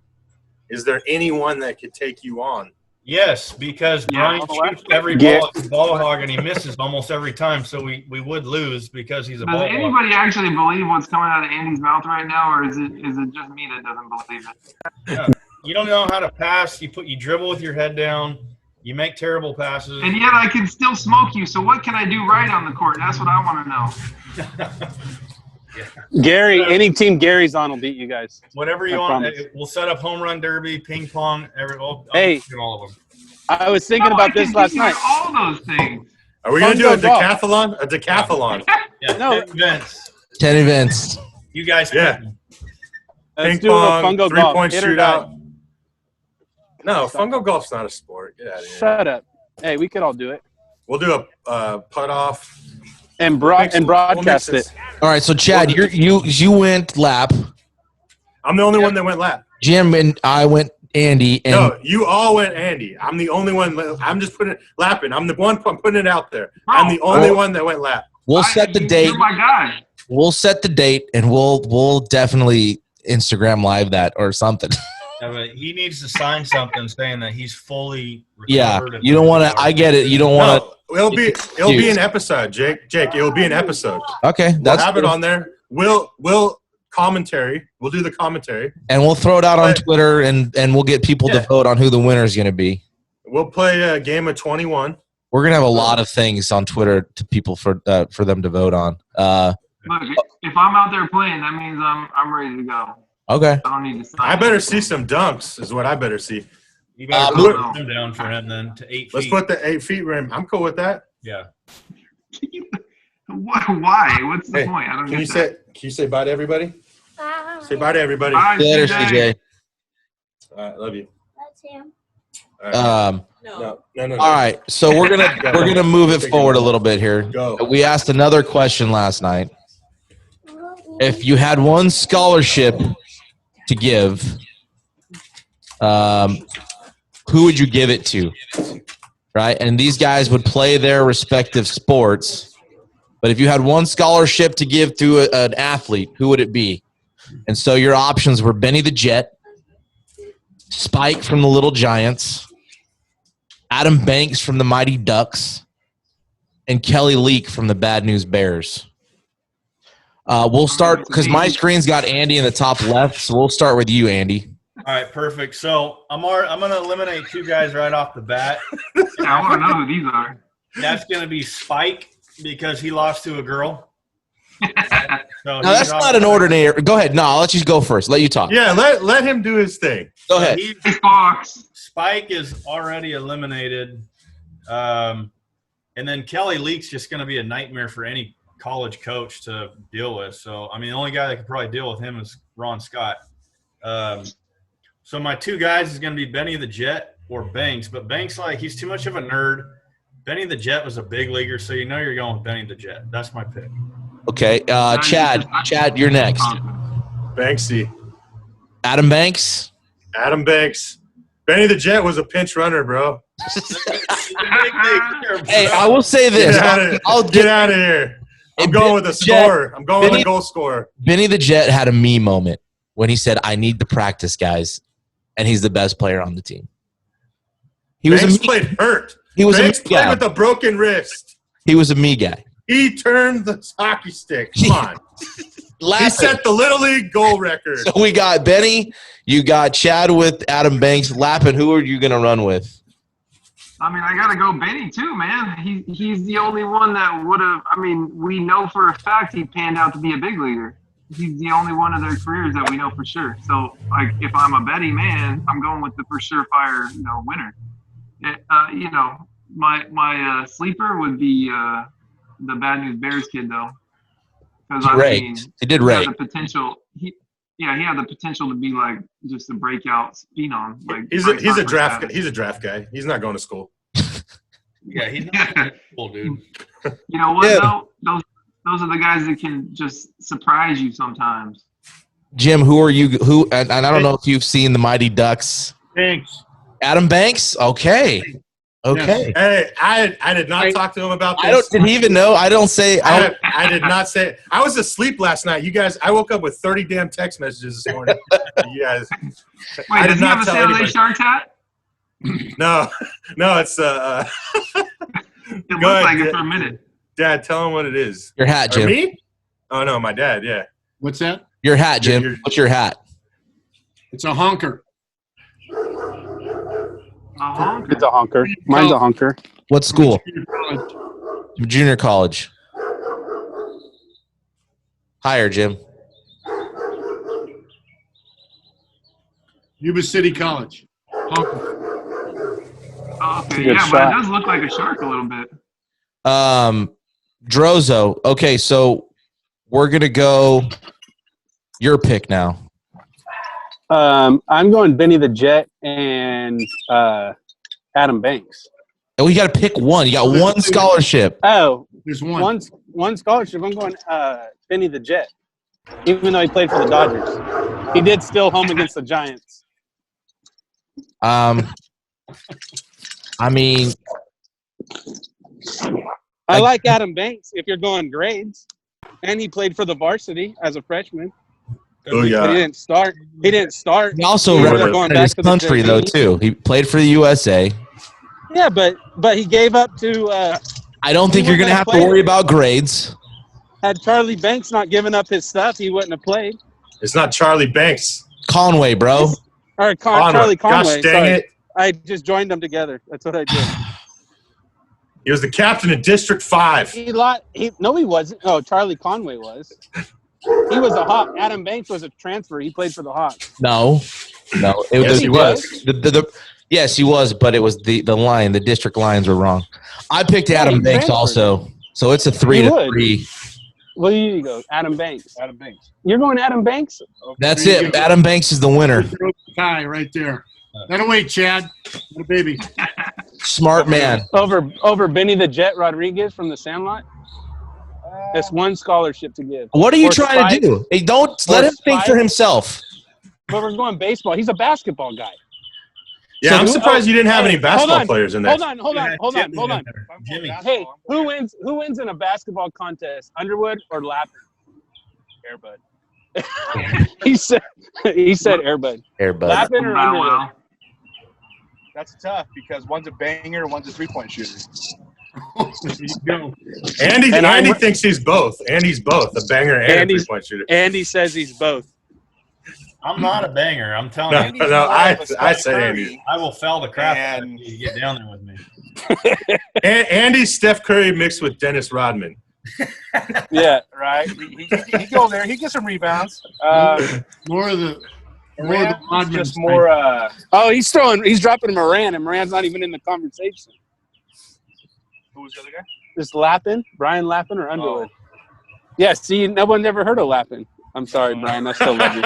is there anyone that could take you on?
Yes, because Brian shoots every ball at the ball hog and he misses almost every time, so we would lose because he's a ball hog.
Does anybody actually believe what's coming out of Andy's mouth right now, or is it just me that doesn't believe it?
Yeah. You don't know how to pass. You dribble with your head down. You make terrible passes.
And yet I can still smoke you. So what can I do right on the court? That's what I want to know.
Gary, any team Gary's on will beat you guys.
Whatever you want. We'll set up home run derby, ping pong, all of them.
I was thinking about this last night.
All those things.
Are we going to do a decathlon? A decathlon.
Yeah,
no.
10 events.
10 events.
You guys
ping
Let's do
pong,
a fungo
3-point
golf.
shootout. No, fungo golf's not a sport. Get out of here.
Shut up. Hey, we could all do it.
We'll do a putt off.
And broadcast it.
All right, so Chad, you went lap.
I'm the only one that went lap.
Jim and I went Andy. And
no, you all went Andy. I'm the only one. I'm just putting it lapping. I'm the one putting it out there. I'm the only one that went lap.
We'll set the date.
You're my guy.
We'll set the date, and we'll definitely Instagram live that or something.
Yeah, but he needs to sign something saying that he's fully recovered.
Yeah, you don't want to. I get it. You don't want to.
It'll be an episode, Jake. It'll be an episode.
Okay,
we'll have it on there. We'll commentary. We'll do the commentary,
and we'll throw it out on Twitter, and we'll get people to vote on who the winner is going to be.
We'll play a game of 21.
We're gonna have a lot of things on Twitter to people for them to vote on.
Look, if I'm out there playing, that means I'm ready to go.
Okay.
I don't need to sign.
I better see some dunks. Is what I better see.
You better put him down for him then to 8 feet.
Let's put the 8 feet rim. I'm cool with that.
Yeah.
Why? What's the point? I don't get that.
Can you say bye to everybody? Bye. Say bye to everybody.
Bye,
later,
CJ.
CJ.
All right, love you.
That's him.
No.
All right, so we're gonna move it forward a little bit here.
Go.
We asked another question last night. If you had one scholarship to give, who would you give it to? Right, and these guys would play their respective sports. But if you had one scholarship to give to an athlete, who would it be? And so your options were Benny the Jet, Spike from the Little Giants, Adam Banks from the Mighty Ducks, and Kelly Leak from the Bad News Bears. We'll start because my screen's got Andy in the top left, so we'll start with you, Andy.
All right, perfect. So I'm going to eliminate 2 guys right off the bat.
Yeah, I want to know who these are.
That's going to be Spike because he lost to a girl.
No, that's not an ordinary. Go ahead. No, I'll let you go first. Let you talk.
Yeah, let him do his thing.
Go ahead.
Spike is already eliminated. And then Kelly Leak's just going to be a nightmare for any college coach to deal with. So, I mean, the only guy that could probably deal with him is Ron Scott. So my 2 guys is going to be Benny the Jet or Banks. But Banks, he's too much of a nerd. Benny the Jet was a big leaguer, so you know you're going with Benny the Jet. That's my pick.
Okay, Chad, you're next.
Banksy.
Adam Banks?
Adam Banks. Benny the Jet was a pinch runner, bro.
Hey, I will say this.
I'll get out of here. I'm going with a scorer. I'm going with a goal scorer.
Benny the Jet had a me moment when he said, I need to practice, guys, and he's the best player on the team.
Banks played hurt. Banks played with a broken wrist.
He was a me guy.
He turned the hockey stick. Come on. He set the Little League goal record.
So we got Benny. You got Chad with Adam Banks. Lappin, who are you going to run with?
I mean, I got to go Benny, too, man. He's the only one that would have – I mean, we know for a fact he panned out to be a big leaguer. He's the only one of their careers that we know for sure. So, if I'm a betting man, I'm going with the for sure fire, winner. My sleeper would be the Bad News Bears kid, though. Because
he did rake.
The potential. He had the potential to be just a breakout phenom.
He's a draft guy. He's a draft guy. He's not going to school.
Yeah, he's not cool, dude.
You know what though? Those are the guys that can just surprise you sometimes.
Jim, who are you? And I don't know if you've seen the Mighty Ducks.
Banks.
Adam Banks? Okay. Okay.
Hey, I did not talk to him about this.
Did he even know? I
did not say. I was asleep last night. You guys, I woke up with 30 damn text messages this morning. You guys.
Wait, does he have a San Jose Sharks hat?
No, it's
It looks like it for a minute.
Dad, tell him what it is.
Your hat, Jim.
Or me? Oh no, my dad. Yeah.
What's that?
Your hat, Jim. What's your hat?
It's a honker.
It's a honker. Mine's a honker.
What school? Junior college. Higher, Jim.
Yuba City College. Honker.
Okay, yeah, but it does look like a shark a little bit.
Drozo. Okay, so we're gonna go your pick now.
I'm going Benny the Jet and Adam Banks.
Oh, you got to pick one. You got one scholarship.
Oh,
there's one.
One scholarship. I'm going Benny the Jet, even though he played for the Dodgers. He did still home against the Giants.
I mean,
I like Adam Banks if you're going grades, and he played for the varsity as a freshman.
Oh yeah,
but he didn't start.
He also represented his country though too. He played for the USA.
Yeah, but he gave up to.
I don't think you're going to have to worry about grades.
Had Charlie Banks not given up his stuff, he wouldn't have played.
It's not Charlie Banks.
Conway, bro.
Or Charlie Conway.
Gosh dang it.
I just joined them together. That's what I did.
He was the captain of District 5.
No, he wasn't. Oh, Charlie Conway was. He was a Hawk. Adam Banks was a transfer. He played for the Hawks.
No.
Yes, he was.
Yes, he was, but it was the line. The district lines were wrong. I picked Adam Banks also, so it's a 3-3.
Well, you go, Adam Banks. Adam Banks. You're going Adam Banks?
That's it. Adam Banks is the winner.
Tie right there. That away, Chad. Little baby.
Smart man.
Over Benny the Jet Rodriguez from the Sandlot? That's one scholarship to give.
What are you trying to do? Hey, don't let him think for himself.
But we're going baseball. He's a basketball guy.
Yeah, I'm surprised you didn't have any basketball players in there.
Hold on.
Jimmy.
Hey, who wins in a basketball contest? Underwood or Lappin? Airbud. he said Airbud.
Airbud.
Lappin or Underwood?
Wow.
That's tough because one's a banger, one's a three-point shooter.
There you go.
Andy thinks he's both. Andy's both a banger and a three-point shooter.
Andy says he's both.
I'm not a banger. I'm telling you.
No, I said Andy.
I will foul the crap out of you to get down there with me.
Andy's Steph Curry mixed with Dennis Rodman.
Yeah, right. He go there. He gets some rebounds.
More of the
Rodman. Just more.
He's dropping Moran, and Moran's not even in the conversation.
Who was the other guy?
Just Lappin, Brian Lappin or Underwood. Yeah, see, no one never heard of Lappin. I'm sorry, Brian. I still love you.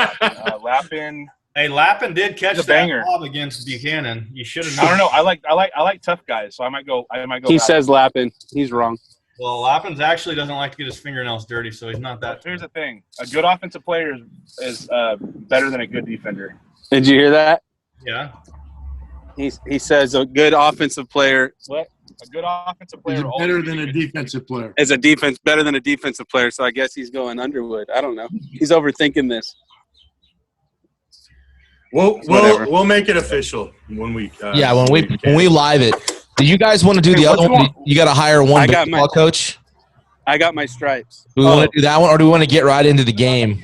Lappin.
Hey, Lappin did catch that
banger
lob against Buchanan. You should have.
I don't know. I like tough guys, so I might go.
He says Lappin. He's wrong.
Well, Lappin actually doesn't like to get his fingernails dirty, so he's not that.
Here's the thing: a good offensive player is better than a good defender.
Did you hear that?
Yeah.
He says a good offensive player.
What? A good offensive player
is better than a defensive player.
Is better than a defensive player, so I guess he's going Underwood. I don't know. He's overthinking this.
We'll make it official when we.
When we live it. Do you guys want to do the other one? You got to hire one basketball coach.
I got my stripes.
Do we want to do that one, or do we want to get right into the game?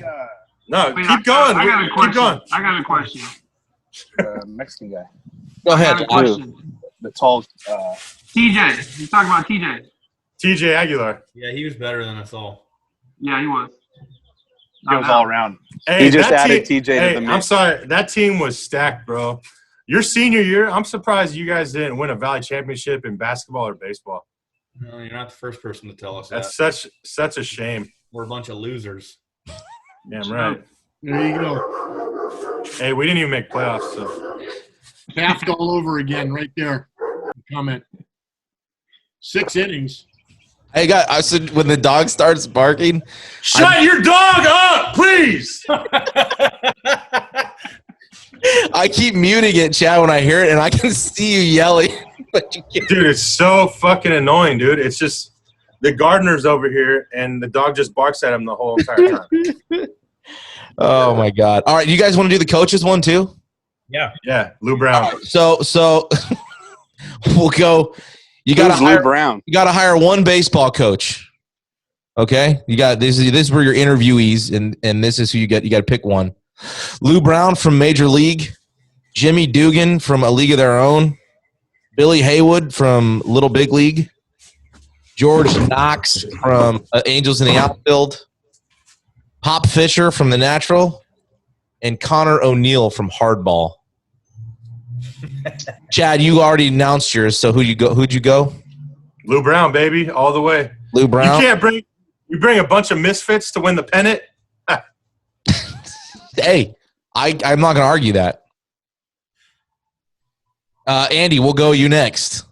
No, keep going. Keep going.
I got a question.
Mexican guy.
Go ahead.
The tall.
TJ. You talking about TJ?
TJ Aguilar.
Yeah, he was better than us all.
Yeah, he was.
He was all around.
Hey,
he just added TJ to the mix.
I'm sorry. That team was stacked, bro. Your senior year, I'm surprised you guys didn't win a Valley championship in basketball or baseball.
No, you're not the first person to tell us
That's
that.
such a shame.
We're a bunch of losers.
Damn right.
There you go.
Hey, we didn't even make playoffs, so.
Taft all over again right there. Comment. 6 innings.
Hey, I said when the dog starts barking.
Shut your dog up, please.
I keep muting it, Chad, when I hear it, and I can see you yelling.
Dude, it's so fucking annoying, dude. It's just the gardener's over here, and the dog just barks at him the whole entire time.
Oh my God! All right, you guys want to do the coaches one too?
Yeah, Lou Brown.
Right, so we'll go. You got to
Lou Brown.
You got to hire one baseball coach. Okay, you got this. This were your interviewees, and this is who you get. You got to pick one. Lou Brown from Major League, Jimmy Dugan from A League of Their Own, Billy Haywood from Little Big League, George Knox from Angels in the Outfield, Pop Fisher from The Natural, and Connor O'Neill from Hardball. Chad, you already announced yours, so who'd you go?
Lou Brown, baby, all the way.
Lou Brown.
You bring a bunch of misfits to win the pennant.
Hey, I'm not going to argue that. Andy, we'll go you next.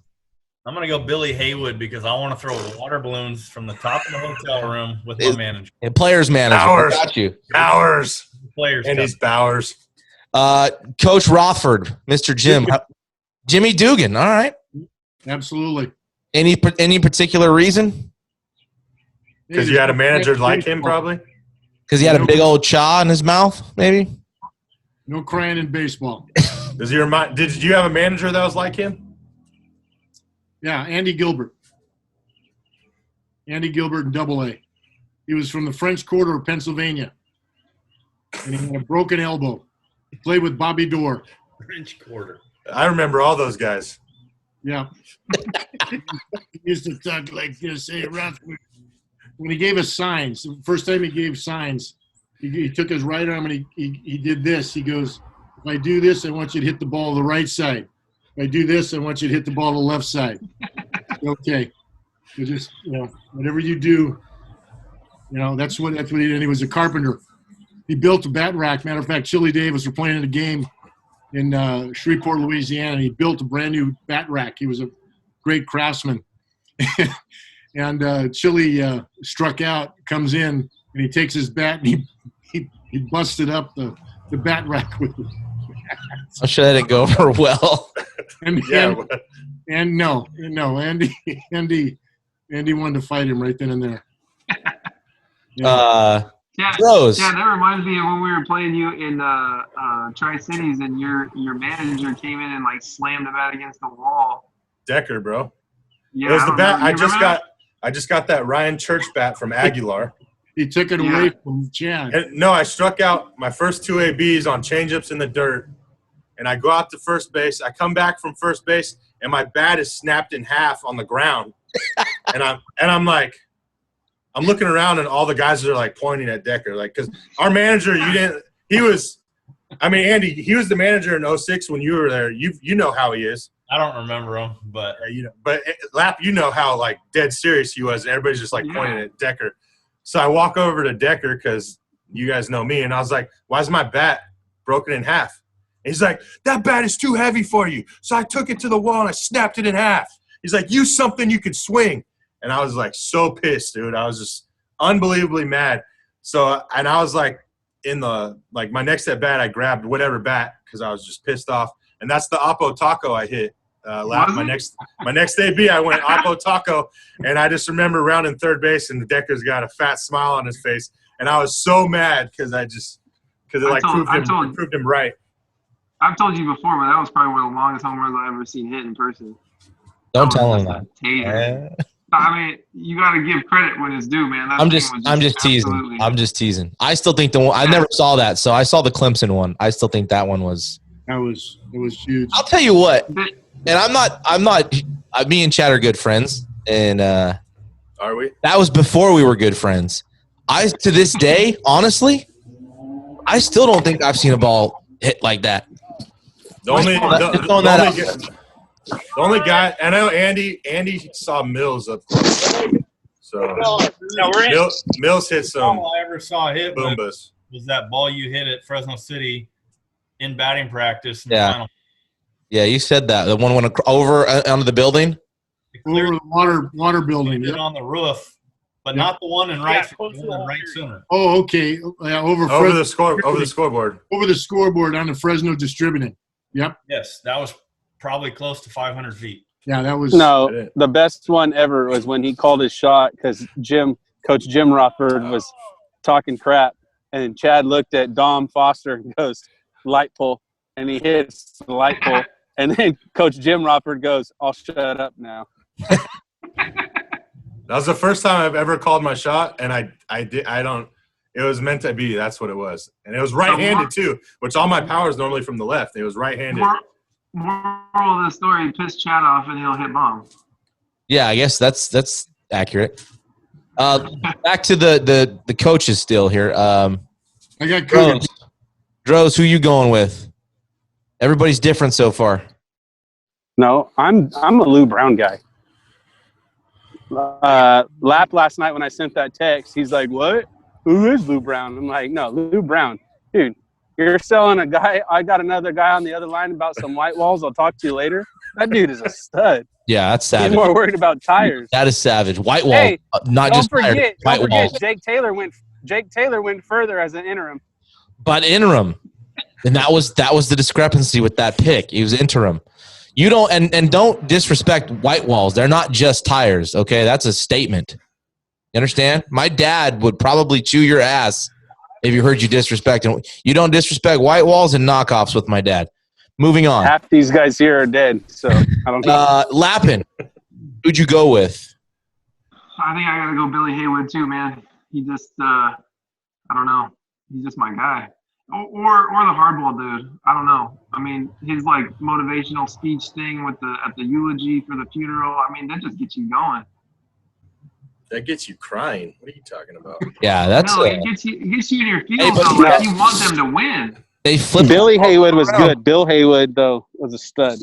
I'm going to go Billy Haywood because I want to throw water balloons from the top of the hotel room with my manager.
And players manager.
Bowers.
I got you.
Bowers.
Players.
And he's Bowers.
Coach Rothford, Mr. Jim. Jimmy Dugan. All right.
Absolutely.
Any particular reason?
Because you had a manager like him, probably?
Because he had a big old chaw in his mouth, maybe?
No crying in baseball.
Did you have a manager that was like him?
Yeah, Andy Gilbert. Andy Gilbert in Double-A. He was from the French Quarter of Pennsylvania. And he had a broken elbow. He played with Bobby Dorr.
French Quarter.
I remember all those guys.
Yeah. He used to talk like this. Hey, Rothford. When he gave us signs, the first time he gave signs, he took his right arm and he did this. He goes, if I do this, I want you to hit the ball the right side. If I do this, I want you to hit the ball the left side. Okay. So just, whatever you do, that's what he did. And he was a carpenter. He built a bat rack. Matter of fact, Chili Davis were playing in a game in Shreveport, Louisiana, and he built a brand new bat rack. He was a great craftsman. And Chili struck out, comes in, and he takes his bat and he busted up the bat rack with it.
I'm sure that didn't go over well.
Andy wanted to fight him right then and there.
Yeah,
Rose.
Yeah, that reminds me of when we were playing you in Tri-Cities, and your manager came in and slammed the bat against the wall.
Decker, bro.
Yeah,
it was the bat. I just got that Ryan Church bat from Aguilar.
He took it away from Chad.
No, I struck out my first two ABs on changeups in the dirt, and I go out to first base. I come back from first base, and my bat is snapped in half on the ground. and I'm like, I'm looking around, and all the guys are pointing at Decker, because our manager, Andy, he was the manager in 06 when you were there. You know how he is.
I don't remember him, but
but Lap, you know how dead serious he was, and everybody's just pointing at Decker. So I walk over to Decker because you guys know me, and I was like, "Why is my bat broken in half?" And he's like, "That bat is too heavy for you." So I took it to the wall and I snapped it in half. He's like, "Use something you could swing," and I was so pissed, dude. I was just unbelievably mad. So and I was in the my next at bat, I grabbed whatever bat because I was just pissed off, and that's the Oppo Taco I hit. My next AB, I went Oppo Taco, and I just remember rounding third base, and the Decker's got a fat smile on his face, and I was so mad because it proved him right.
I've told you before, but that was probably one of the longest home runs I've ever seen hit in person.
Don't tell him that.
I mean, you got to give credit when it's due, man.
I'm just teasing. I'm just teasing. I still think I never saw that, so I saw the Clemson one. I still think that one was.
It was huge.
I'll tell you what. And I'm not. Me and Chad are good friends, and
are we?
That was before we were good friends. To this day, honestly, I still don't think I've seen a ball hit like that.
The only guy I know, Andy saw Mills up close. So Mills hit some.
All I ever saw hit
was
that ball you hit at Fresno City in batting practice. In the final.
Yeah, you said that. The one went over onto the building?
Over the water building.
On the roof, but not the one in right center.
Oh, okay. Yeah, over
the scoreboard.
Over the scoreboard on the Fresno Distributing. Yep.
Yes, that was probably close to 500 feet.
Yeah, that was
No, the best one ever was when he called his shot because Coach Jim Rothford was talking crap, and Chad looked at Dom Foster and goes, light pole, and he hits the light pole, and then Coach Jim Rothford goes, I'll shut up now.
That was the first time I've ever called my shot, and it was meant to be. That's what it was. And it was right-handed too, which all my power is normally from the left. It was right-handed.
Moral of the story, piss Chad off and he'll hit bomb.
Yeah, I guess that's accurate. Back to the coaches still here.
I got Cougars.
Dros, who you going with? Everybody's different so far.
No, I'm a Lou Brown guy. Lap last night when I sent that text, he's like, what? Who is Lou Brown? I'm like, no, Lou Brown. Dude, you're selling a guy. I got another guy on the other line about some white walls. I'll talk to you later. That dude is a stud.
Yeah, that's savage.
He's more worried about tires.
That is savage. White wall,
Hey,
not just tires. White walls.
Jake Taylor went further as an interim.
But interim. And that was the discrepancy with that pick. He was interim. You don't and don't disrespect white walls. They're not just tires, okay? That's a statement. You understand? My dad would probably chew your ass if you heard you disrespect him. You don't disrespect white walls and knockoffs with my dad. Moving on.
Half these guys here are dead, so I don't know.
Lappin, who'd you go with?
I think I gotta go Billy Haywood too, man. He just I don't know. He's just my guy. Or the hardball dude. I don't know. I mean, his like motivational speech thing with at the eulogy for the funeral. I mean, that just gets you going.
That gets you crying. What are you talking about?
Yeah, that's.
No, it gets you in your feels. Though, like you want them to win.
They flipped.
Billy Haywood was good. Bill Haywood though was a stud.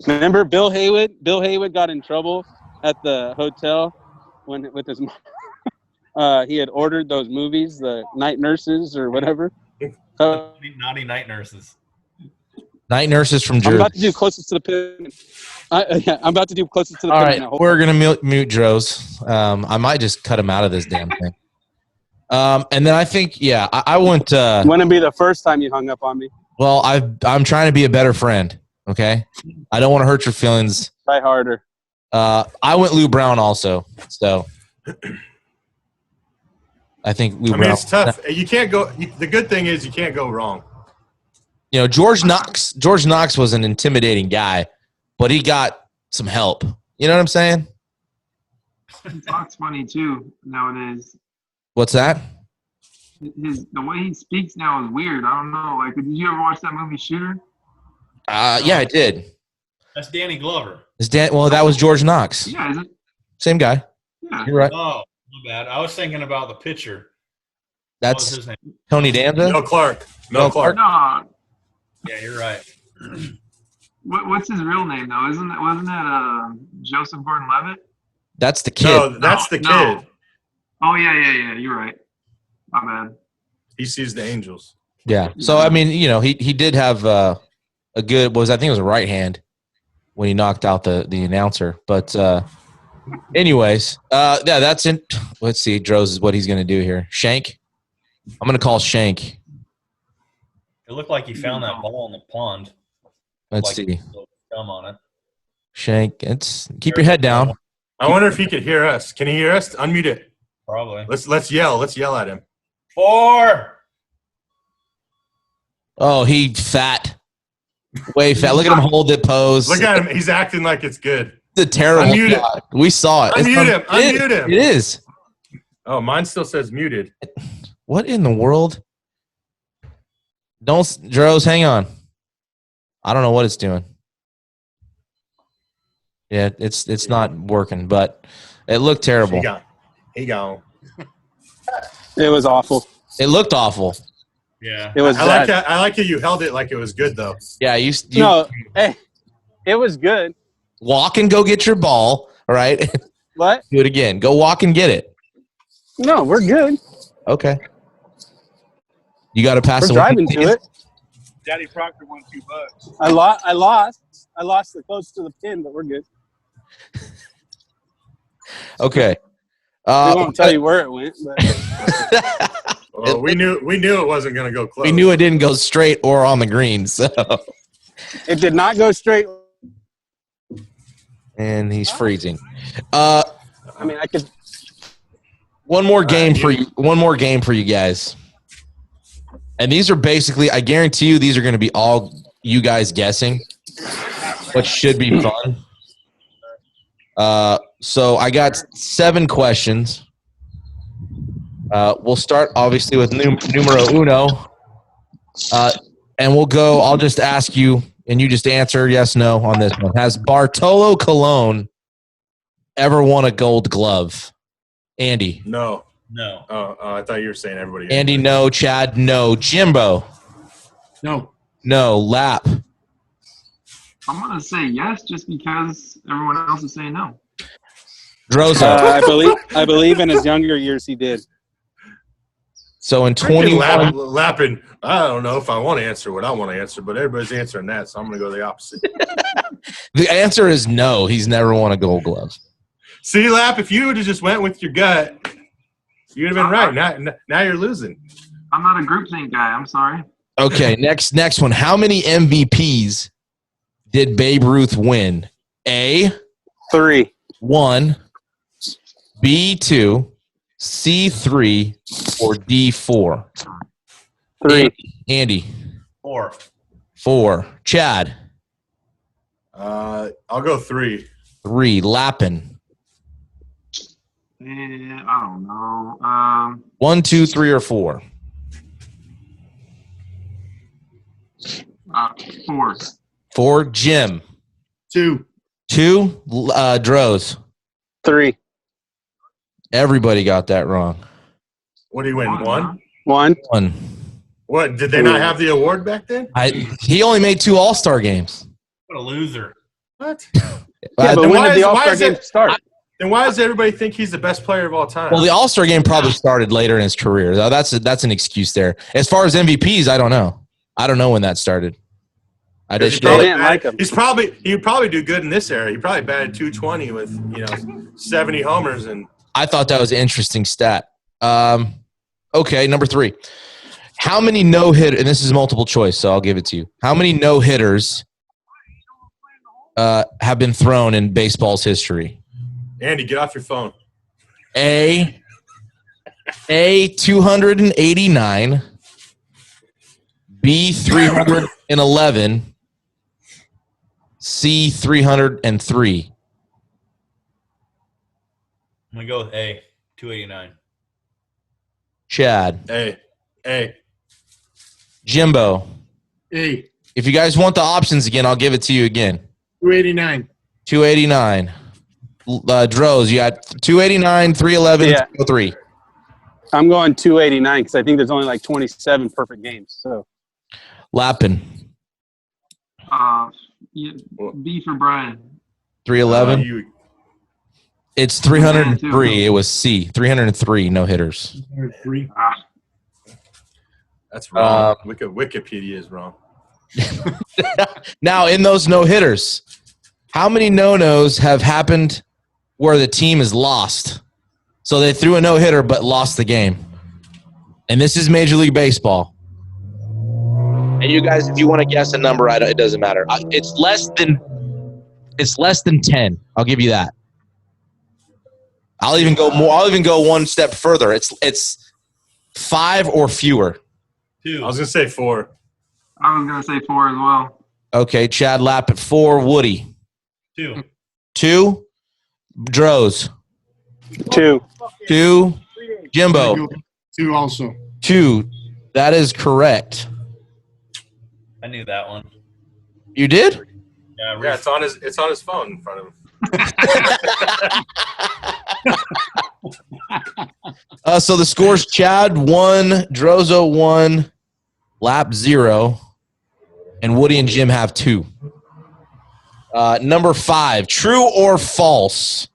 Remember Bill Haywood? Bill Haywood got in trouble at the hotel with his. He had ordered those movies, the Night Nurses or whatever.
Naughty Night Nurses.
Night Nurses from Jersey.
I'm about to do closest to the pin. I'm about to do closest to the
All
pin.
right, we're going to mute Dros. I might just cut him out of this damn thing. And then I think, yeah, I went –
Wouldn't be the first time you hung up on me.
Well, I'm trying to be a better friend, okay? I don't want to hurt your feelings.
Try harder.
I went Lou Brown also, so – I think Lou Brown.
It's tough. You can't go. The good thing is you can't go wrong.
You know, George Knox was an intimidating guy, but he got some help. You know what I'm saying?
He talks funny too nowadays.
What's that?
The way he speaks now is weird. I don't know. Like, did you ever watch that movie Shooter?
Yeah, I did.
That's Danny Glover.
Well, that was George Knox.
Yeah, is it?
Same guy.
Yeah.
You're right.
Oh, my bad. I was thinking about the pitcher.
That's
what was his name?
Tony Danza?
No Clark. No Clark.
No.
Yeah, you're right.
What's his real name though? Wasn't that Joseph Gordon-Levitt?
That's the kid.
No, that's the kid.
No. Oh yeah. You're right. My bad.
He sees the angels.
Yeah. So I mean, you know, he did have a good I think it was a right hand when he knocked out the announcer. But anyways, yeah, that's it. Let's see, Dros is what he's gonna do here. Shank. I'm gonna call Shank.
It looked like he found that ball in the pond.
Let's see.
Gum on it.
Shank, keep your head down.
I wonder if he could hear us. Can he hear us? Unmute it.
Probably.
Let's yell. Let's yell at him.
4.
Oh, he fat. Way fat. Look at him hold it pose.
Look at him. He's acting like it's good.
The terrible shot. We saw it.
Unmute him.
It is.
Oh, mine still says muted.
What in the world? Dros, hang on. I don't know what it's doing. Yeah, it's not working, but it looked terrible.
He gone.
It was awful.
It looked awful.
Yeah.
It was.
I like that. I like how you held it like it was good though.
Yeah, you
No, hey, it was good.
Walk and go get your ball. All right.
What?
Do it again. Go walk and get it.
No, we're good.
Okay. You got to pass.
We're driving to it.
Daddy Proctor won $2.
I lost the close to the pin, but we're good.
Okay.
We won't tell you where it went, but
Well, we knew it wasn't going to go close.
we knew it didn't go straight or on the green, so
it did not go straight
And he's freezing.
I mean, I could.
One more game for you. One more game for you guys. And these are basically, I guarantee you, these are going to be all you guys guessing, which should be fun. So I got 7 questions. We'll start obviously with numero uno, and we'll go. I'll just ask you, and you just answer yes, no on this one. Has Bartolo Colon ever won a Gold Glove? Andy.
No.
No.
Oh, I thought you were saying everybody.
Andy, no. Chad, no. Jimbo.
No.
No. Lap.
I'm gonna say yes, just because everyone else is saying no.
Drozo.
I believe in his younger years he did.
So in 21,
Lapping. I don't know if I want to answer what I want to answer, but everybody's answering that, so I'm going to go the opposite.
the answer is no. He's never won a Gold Glove.
See, Lap, if you would have just went with your gut, you'd have been right. Now you're losing.
I'm not a group think guy. I'm sorry.
Okay, next one. How many MVPs did Babe Ruth win? A,
3.
1, B, 2, C, 3, or D, 4?
3.
Andy.
4.
4. Chad.
I'll go 3.
3. Lappin.
I don't know.
1, 2, 3, or 4?
4.
4. Jim.
2.
2. Droz.
3.
Everybody got that wrong.
What do you win? 1?
1.
1.
What? Did they not have the award back then?
He only made 2 All-Star games.
What a loser.
What?
Yeah, but when did the All-Star game start?
Then why does everybody think he's the best player of all time?
Well, the All-Star game probably started later in his career. That's an excuse there. As far as MVPs, I don't know. I don't know when that started. I just
didn't like him.
He'd probably do good in this era. He probably batted 220 with 70 homers and.
I thought that was an interesting stat. Okay, number 3. How many no-hitters, and this is multiple choice, so I'll give it to you. How many no-hitters have been thrown in baseball's history?
Andy, get off your phone.
A 289, B 311, C 303.
I'm going to go with A, 289.
Chad.
A.
Jimbo.
A.
If you guys want the options again, I'll give it to you again.
289.
289. Droz, you got 289, 311, 303.
I'm going 289 because I think there's only like 27 perfect games. So,
Lappin.
B for Brian.
311. It's 303. It was C. 303 no hitters.
303.
That's wrong. Wikipedia is wrong.
Now, in those no hitters, how many no-nos have happened where the team is lost? So they threw a no-hitter but lost the game. And this is Major League Baseball. And you guys, if you want to guess a number, it doesn't matter. It's less than 10. I'll give you that. I'll even go more. I'll even go one step further. It's 5 or fewer.
2.
I was gonna say 4.
I was gonna say 4 as well.
Okay, Chad Lapp at 4. Woody.
2.
2. Droz.
2.
2. Jimbo.
2 also.
2. That is correct.
I knew that one.
You did?
Yeah, it's on his phone in front of him.
So the scores: Chad 1, Drozo 1, Lap 0, and Woody and Jim have 2. Number 5: true or false?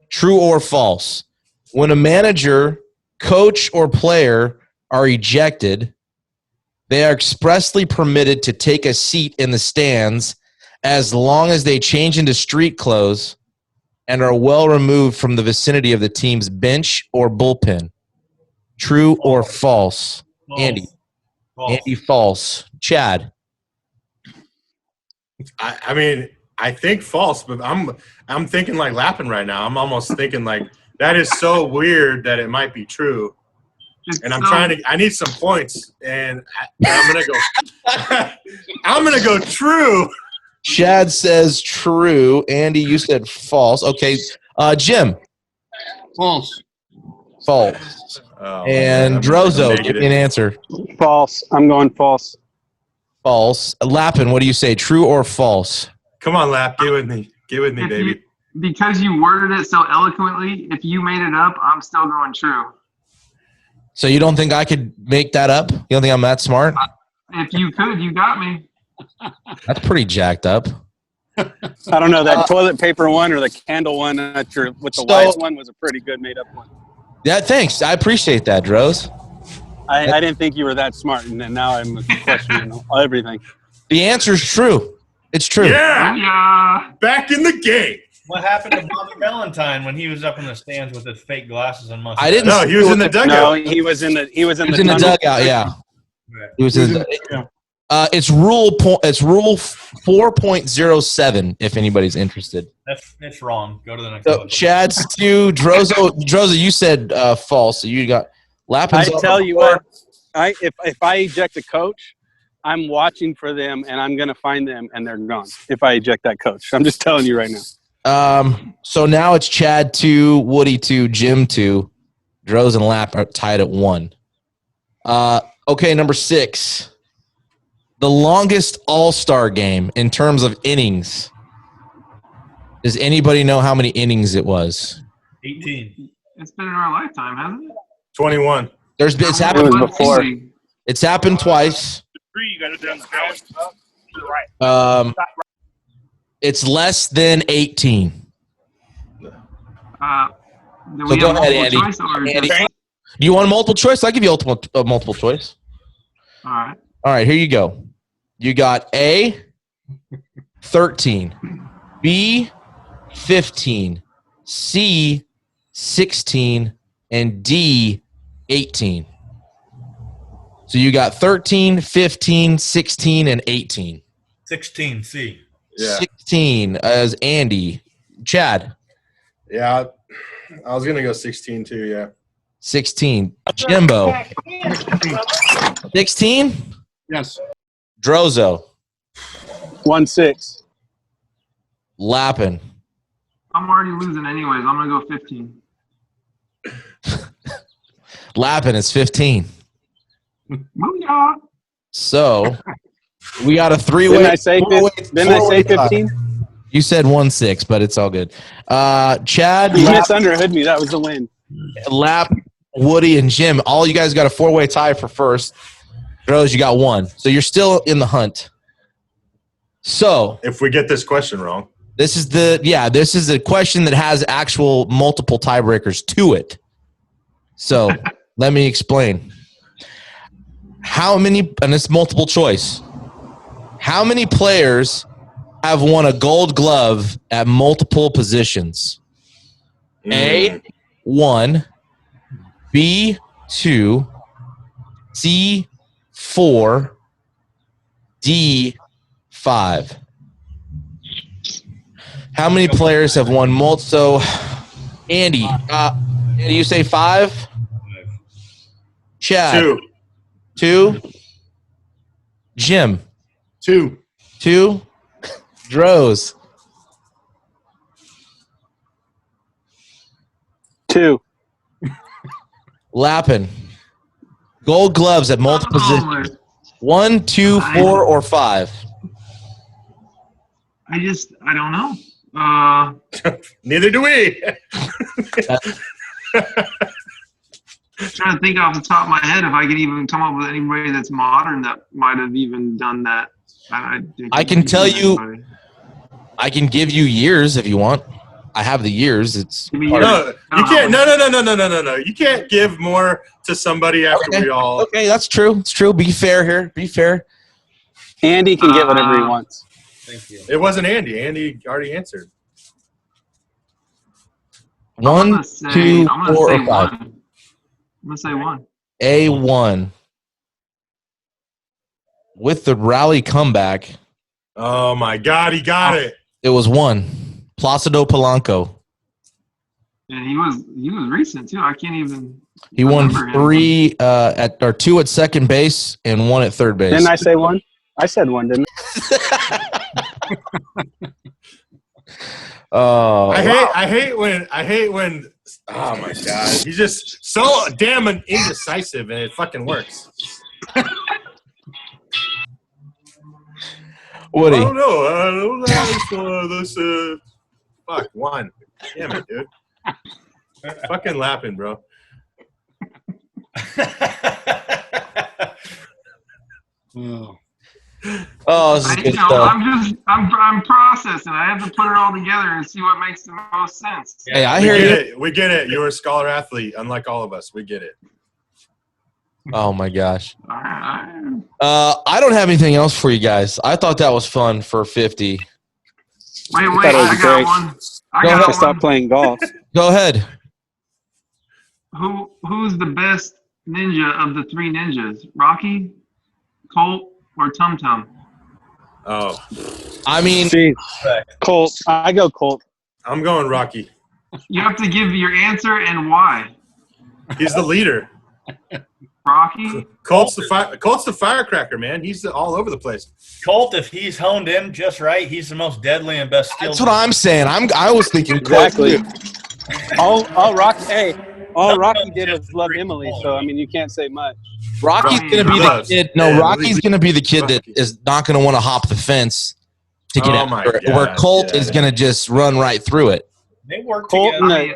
True or false? When a manager, coach, or player are ejected, they are expressly permitted to take a seat in the stands as long as they change into street clothes and are well removed from the vicinity of the team's bench or bullpen. True or false? Andy.
False.
Andy, false. Chad.
I mean,
I think false, but I'm thinking like Lappin right now. I'm almost thinking like that is so weird that it might be true. And I need some points, and I'm gonna go true.
Chad says true. Andy, you said false. Okay, Jim.
False.
False.
Oh,
And
man,
Drozo, give me an answer.
False. I'm going false.
False. Lappin, what do you say? True or false?
Come on, Lap. Get with me. Get with me, baby.
Because you worded it so eloquently, if you made it up, I'm still going true.
So you don't think I could make that up? You don't think I'm that smart?
If you could, you got me.
That's pretty jacked up.
I don't know. That toilet paper one or the candle one with the wise one was a pretty good made up one.
Yeah, thanks. I appreciate that, Droz.
I didn't think you were that smart, and then now I'm questioning everything.
The answer is true. It's true.
Yeah. Back in the game.
What happened to Bobby Valentine when he was up in the stands with his fake glasses and mustache?
I didn't.
No, he was in the dugout.
No, he was in the
dugout. Yeah, he was in the. It's rule 4.07. If anybody's interested.
That's wrong. Go to the next.
So Chad's two. Drozo, you said false. So you got Lappin's.
I tell you what, if I eject a coach, I'm watching for them and I'm gonna find them and they're gone. If I eject that coach, I'm just telling you right now.
So now it's Chad 2, Woody 2, Jim 2. Droz and Lap are tied at 1. Okay, number 6. The longest All-Star game in terms of innings. Does anybody know how many innings it was?
18.
It's been in our lifetime, hasn't it?
21.
It's happened before. It's happened twice.
You got to do it on the house. To the right.
It's less than 18.
Do
So
we
go
have
ahead,
multiple
Andy.
choice or
Andy.
just-
Do you want multiple choice? I'll give you multiple choice.
All right.
All right, here you go. You got A, 13, B, 15, C, 16, and D, 18. So you got 13, 15, 16, and 18.
16, C.
Yeah.
16 as Andy. Chad.
Yeah, I was gonna go 16 too. Yeah.
16. Jimbo. 16?
Yes.
Drozo.
1-6.
Lappin.
I'm already losing anyways. I'm gonna go 15.
Lappin is 15.
Booyah.
So we got a three-way.
Didn't I say 15?
You said 1-6, but it's all good. Chad,
You misunderstood me. That was the win.
Lap, Woody, and Jim. All you guys got a four-way tie for first. Girls, you got 1. So you're still in the hunt. So
if we get this question wrong,
this is the question that has actual multiple tiebreakers to it. So let me explain. How many, and it's multiple choice. How many players have won a Gold Glove at multiple positions? A, 1, B, 2, C, 4, D, 5. How many players have won multiple? So, Andy, you say 5? Chad? 2. Jim?
2.
Droz?
2.
Lappin? Gold Gloves at multiple positions. 1, 2, 4, or 5?
I don't know.
Neither do we.
Trying to think off the top of my head if I could even come up with anybody that's modern that might have even done that.
I can tell you. I can give you years if you want. I have the years. It's
no, you can't. No. You can't give more to somebody after we all.
Okay, that's true. It's true. Be fair here. Be fair.
Andy can get whatever he wants.
Thank you.
It wasn't Andy. Andy already answered.
1, 2, 4, or 5.
I'm gonna say 1.
A1. With the rally comeback.
Oh my God, he got it.
It was one. Placido Polanco.
And he was recent too. I can't even.
He won
remember him.
2 at second base and 1 at third base.
Didn't I say one? I said one, didn't
Oh,
I hate when. Oh my god, he's just so damn indecisive, and it fucking works.
Woody.
I don't know. This fuck one. Damn it, dude. Fucking laughing, bro.
Oh, this is good stuff.
I'm processing. I have to put it all together and see what makes the most sense.
Hey, I hear you.
We get it. You're a scholar athlete, unlike all of us. We get it.
Oh my gosh.
Alright.
I don't have anything else for you guys. I thought that was fun for 50.
Wait,
thought it was
I got
great.
one. I
Go
got
ahead.
one.
Stop playing golf.
Go ahead.
Who's the best ninja of the 3 ninjas? Rocky, Colt, or Tum Tum?
Oh,
I mean,
See, Colt. I go Colt.
I'm going Rocky.
You have to give your answer and why.
He's the leader.
Rocky?
Colt's the firecracker, man. He's all over the place.
Colt, if he's honed in just right, he's the most deadly and best skilled.
that's what I'm saying. I was thinking
Exactly.
Colt.
All Rocky did was love Emily, so I mean you can't say much.
Rocky's going to be the kid. No,
Yeah,
Rocky's going to be the kid that is not going to want to hop the fence to get
Oh
out
my
there,
God,
where Colt
yeah.
is going to just run right through it.
They work
Colt
together.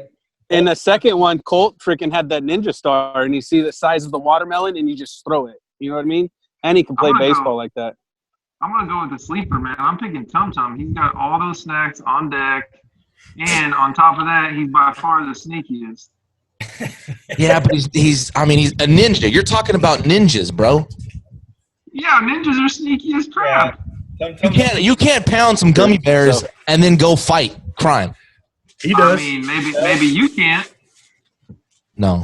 in the second one, Colt freaking had that ninja star, and you see the size of the watermelon, and you just throw it. You know what I mean? And he can play
I'm gonna
baseball
go-
like that.
I'm going to go with the sleeper, man. I'm picking Tum Tum. He's got all those snacks on deck. And on top of that, he's by far the sneakiest.
Yeah, but he's a ninja. You're talking about ninjas, bro.
Yeah, ninjas are sneaky as crap.
You can't pound some gummy bears and then go fight crime.
He does.
I mean, maybe you can't.
No.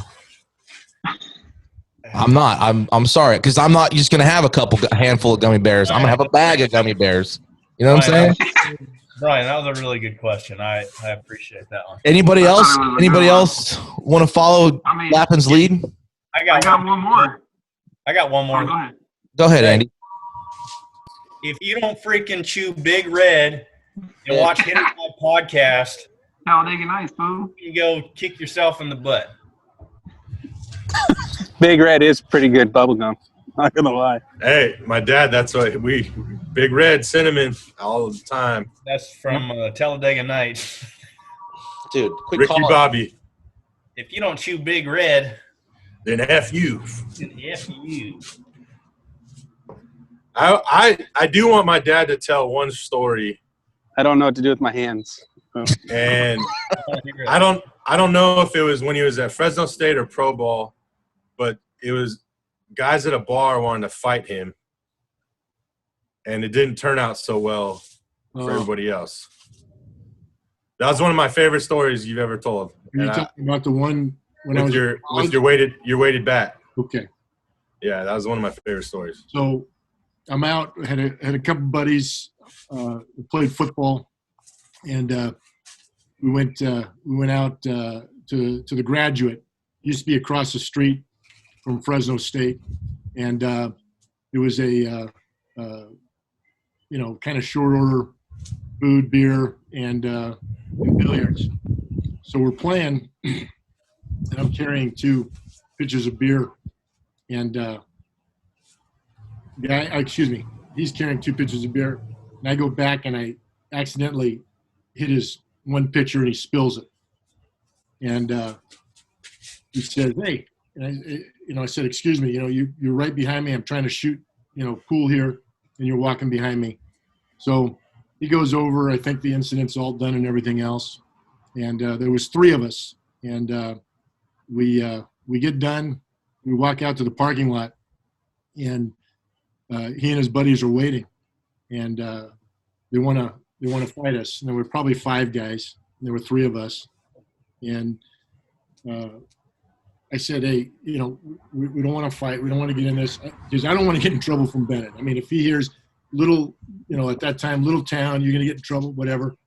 I'm not. I'm sorry, because I'm not just gonna have a handful of gummy bears. I'm gonna have a bag of gummy bears. You know what I'm saying?
Brian, that was a really good question. I appreciate that one.
Anybody
I thought
else?
it was a
Anybody
good one.
else want to follow
I mean,
Lappin's lead?
I
I
got
got one more.
I got one
Oh,
more.
go ahead.
Go ahead, Andy.
If you don't freaking chew Big Red and watch HIT.OR.DIE podcast,
Talladega Nights, boo.
you go kick yourself in the butt.
Big Red is pretty good bubblegum. Not gonna lie.
Hey, my dad. That's what Big Red cinnamon all the time.
That's from Talladega Nights.
Dude, quick
Ricky
call.
Bobby.
If you don't chew Big Red,
Then F you.
then F you.
I do want my dad to tell one story,
I don't know what to do with my hands. So.
and I don't know if it was when he was at Fresno State or Pro Ball, but it was guys at a bar wanted to fight him, and it didn't turn out so well for everybody else. That was one of my favorite stories you've ever told.
Are you talking about the one when I was
with your weighted bat?
Okay.
Yeah, that was one of my favorite stories.
So I'm out, had a couple buddies who played football, and we went out to the Graduate. Used to be across the street from Fresno State, and it was a kind of short order food, beer, and billiards. So we're playing, and I'm carrying 2 pitchers of beer, and he's carrying 2 pitchers of beer, and I go back and I accidentally hit his one pitcher and he spills it, and he says, "Hey," and I said, "Excuse me, you're right behind me. I'm trying to shoot, pool here, and you're walking behind me." So he goes over. I think the incident's all done and everything else, and there was 3 of us, and we get done. We walk out to the parking lot, and he and his buddies are waiting, and they want to fight us. And there were probably 5 guys. And there were 3 of us, and I said, "Hey, we don't want to fight. We don't want to get in this because I don't want to get in trouble from Bennett. I mean, if he hears little, at that time, little town, you're going to get in trouble, whatever."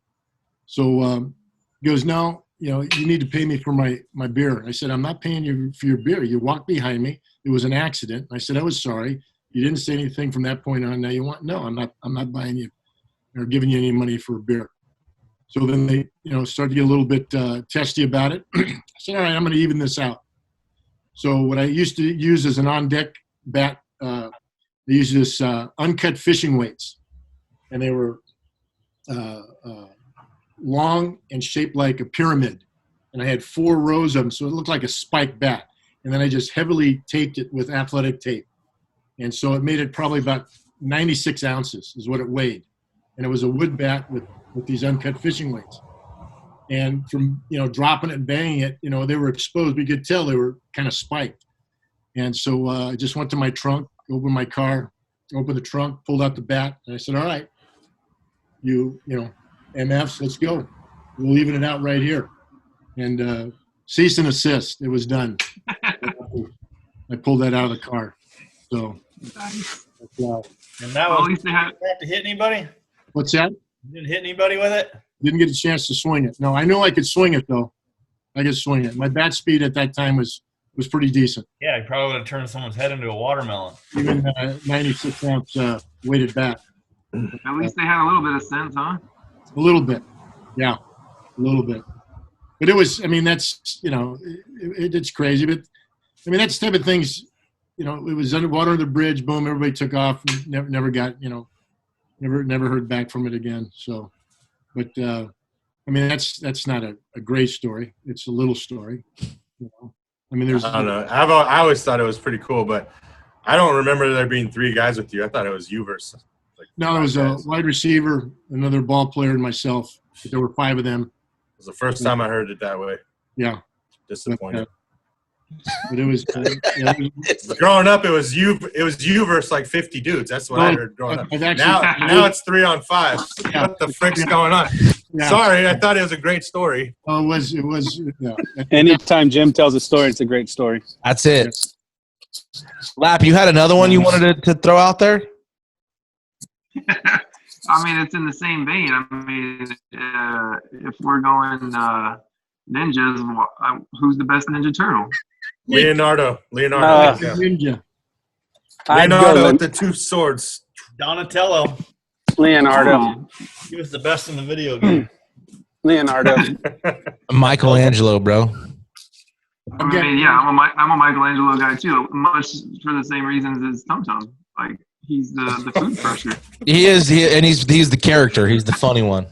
So he goes, no, you need to pay me for my beer. I said, I'm not paying you for your beer. You walked behind me. It was an accident. I said, I was sorry. You didn't say anything from that point on. Now you want, no, I'm not buying you or giving you any money for a beer. So then they, started to get a little bit testy about it. I said, all right, I'm going to even this out. So what I used to use as an on-deck bat, I used this uncut fishing weights. And they were long and shaped like a pyramid. And I had 4 rows of them, so it looked like a spiked bat. And then I just heavily taped it with athletic tape. And so it made it probably about 96 ounces is what it weighed. And it was a wood bat with these uncut fishing weights. And from, dropping it and banging it, they were exposed. We could tell they were kind of spiked. And so I just went to my trunk, opened my car, opened the trunk, pulled out the bat. And I said, all right, MFs, let's go. We'll even it out right here. And cease and assist. It was done. I pulled that out of the car. So.
And that was, you have to hit anybody?
What's that?
You didn't hit anybody with it?
Didn't get a chance to swing it. No, I know I could swing it, though. I could swing it. My bat speed at that time was pretty decent.
Yeah, you probably would have turned someone's head into a watermelon.
Even 96-ounce weighted bat.
At least they had a little bit of sense, huh?
A little bit. Yeah, a little bit. But it was, that's, it's crazy. But, that's the type of things, it was underwater under the bridge, boom, everybody took off. Never got, never heard back from it again. So, but, that's not a great story. It's a little story. There's.
I don't know. I always thought it was pretty cool, but I don't remember there being 3 guys with you. I thought it was you versus.
No, it was a wide receiver, another ball player, and myself. But there were 5 of them.
It was the first time I heard it that way.
Yeah.
Disappointed.
But it was
growing up. It was you versus like 50 dudes. That's what I heard growing up. Now it's 3 on 5. Yeah. What the frick's going on? Yeah. Sorry, I thought it was a great story.
Oh, it was. Yeah.
Anytime Jim tells a story, it's a great story.
That's it. Lap, you had another one you wanted to throw out there?
It's in the same vein. If we're going ninjas, who's the best Ninja Turtle?
Leonardo.
Ninja.
Leonardo with the 2 swords.
Donatello.
Leonardo.
He was the best in the video game.
Leonardo.
Michelangelo, bro.
I'm a Michelangelo guy too, much for the same reasons as Tum Tum. Like he's the food crusher.
He is, and he's the character. He's the funny one.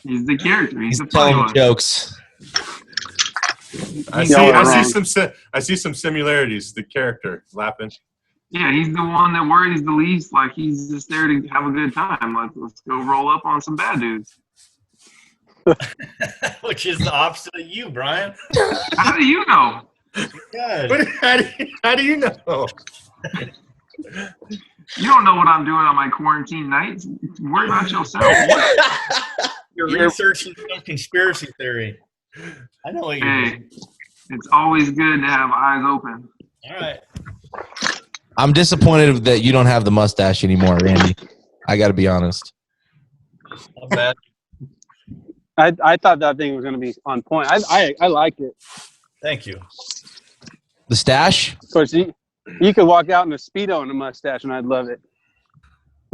He's the character. He's the
funny
telling
one. Jokes.
I see some similarities. The character laughing.
Yeah, he's the one that worries the least. Like he's just there to have a good time. Let's go roll up on some bad dudes.
Which is the opposite of you, Brian.
How do you know?
How do you know?
You don't know what I'm doing on my quarantine nights. Worry about yourself.
You're researching some conspiracy theory. I know what you're doing.
It's always good to have eyes open.
All right.
I'm disappointed that you don't have the mustache anymore, Randy. I got to be honest.
Not bad.
I thought that thing was going to be on point. I like it.
Thank you.
The stash?
Of course, you could walk out in a Speedo and a mustache, and I'd love it.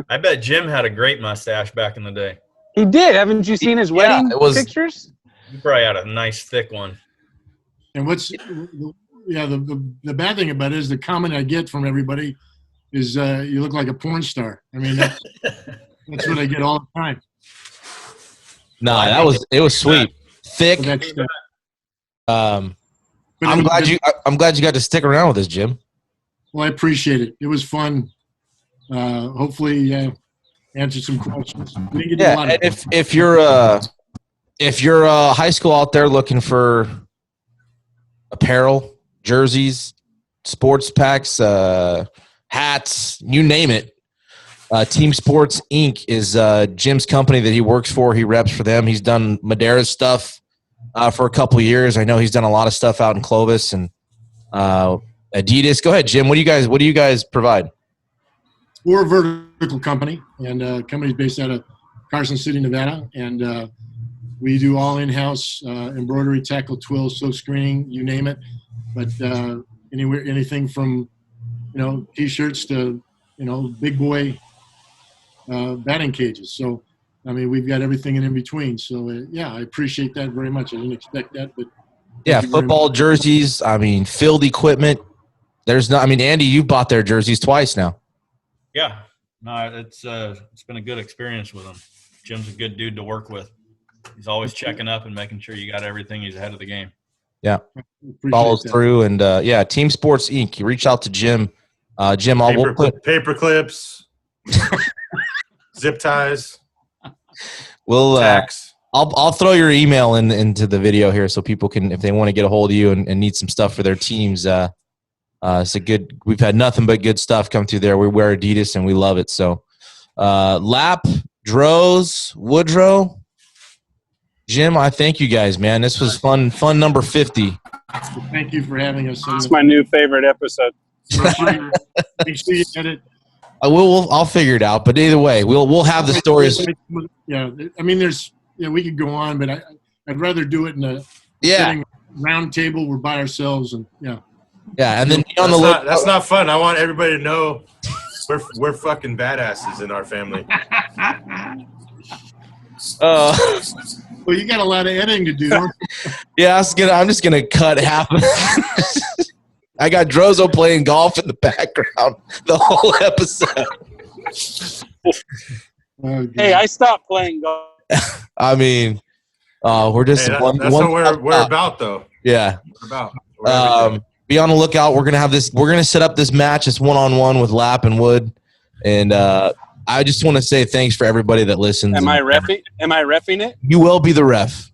I bet Jim had a great mustache back in the day.
He did. Haven't you seen his wedding pictures?
He probably had a nice, thick one.
And the bad thing about it is the comment I get from everybody is you look like a porn star. That's what I get all the time.
No, it was sweet, thick. I'm glad you got to stick around with us, Jim.
Well, I appreciate it. It was fun. Hopefully, answer some questions.
Yeah, and if you're a high school out there looking for apparel, jerseys, sports packs, hats, you name it. Team Sports Inc. is Jim's company that he works for. He reps for them. He's done Madera's stuff for a couple of years. I know he's done a lot of stuff out in Clovis and Adidas. Go ahead, Jim. What do you guys provide?
We're a vertical company, and company's based out of Carson City, Nevada, and We do all in-house embroidery, tackle, twill, silk screening, you name it. But anything from, T-shirts to, big boy batting cages. So, I mean, we've got everything in between. So, I appreciate that very much. I didn't expect that, but
yeah, football jerseys. I mean, field equipment. Andy, you bought their jerseys twice now.
Yeah, no, it's been a good experience with him. Jim's a good dude to work with. He's always checking up and making sure you got everything. He's ahead of the game.
Yeah, follows through, and Team Sports Inc. You reach out to Jim. Jim, we'll put
paper clips, zip ties.
We'll I'll throw your email into the video here so people can, if they want to get a hold of you and need some stuff for their teams. It's we've had nothing but good stuff come through there. We wear Adidas and we love it. So, Lap, Droz, Woodrow, Jim, I thank you guys, man. This was fun number 50.
Thank you for having us.
It's my new favorite episode.
Make sure you edit.
I'll figure it out. But either way, we'll have the stories.
Yeah, I mean, we could go on, but I'd rather do it in a sitting round table. We're by ourselves, and
yeah, and then be on the list.
That's not fun. I want everybody to know we're fucking badasses in our family.
Well, you got a lot of editing to do. Don't you?
Yeah, I'm just gonna cut half of it. I got Drozo playing golf in the background the whole episode.
Hey, I stopped playing golf.
I mean, we're just
that's
one
what we're about, though.
Yeah.
We're about.
Be on the lookout. We're gonna set up this match. It's 1-on-1 with Lap and Wood, and I just want to say thanks for everybody that listens.
Am I reffing it?
You will be the ref.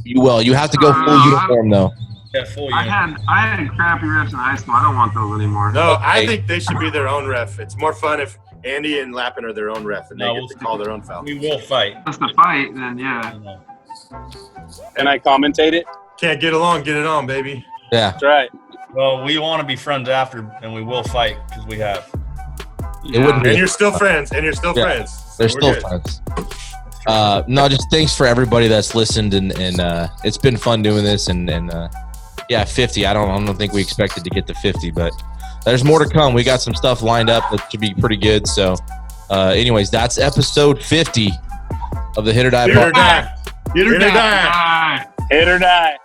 You will. You have to go full uniform though.
Yeah, full
I had crappy refs in high school. I don't want those anymore.
No, I think they should be their own ref. It's more fun if Andy and Lappin are their own ref and they get to call their own foul.
We will fight.
That's the fight, then yeah.
And I commentate it?
Can't get along, get it on, baby.
Yeah.
That's right.
Well, we want to be friends after, and we will fight because we have.
It wouldn't be.
And you're still friends. They're still
friends. No, just thanks for everybody that's listened, and it's been fun doing this, and 50. I don't think we expected to get to 50, but there's more to come. We got some stuff lined up that should be pretty good. So, anyways, that's episode 50 of the Hit or Die podcast.
Hit or die.
Hit or die.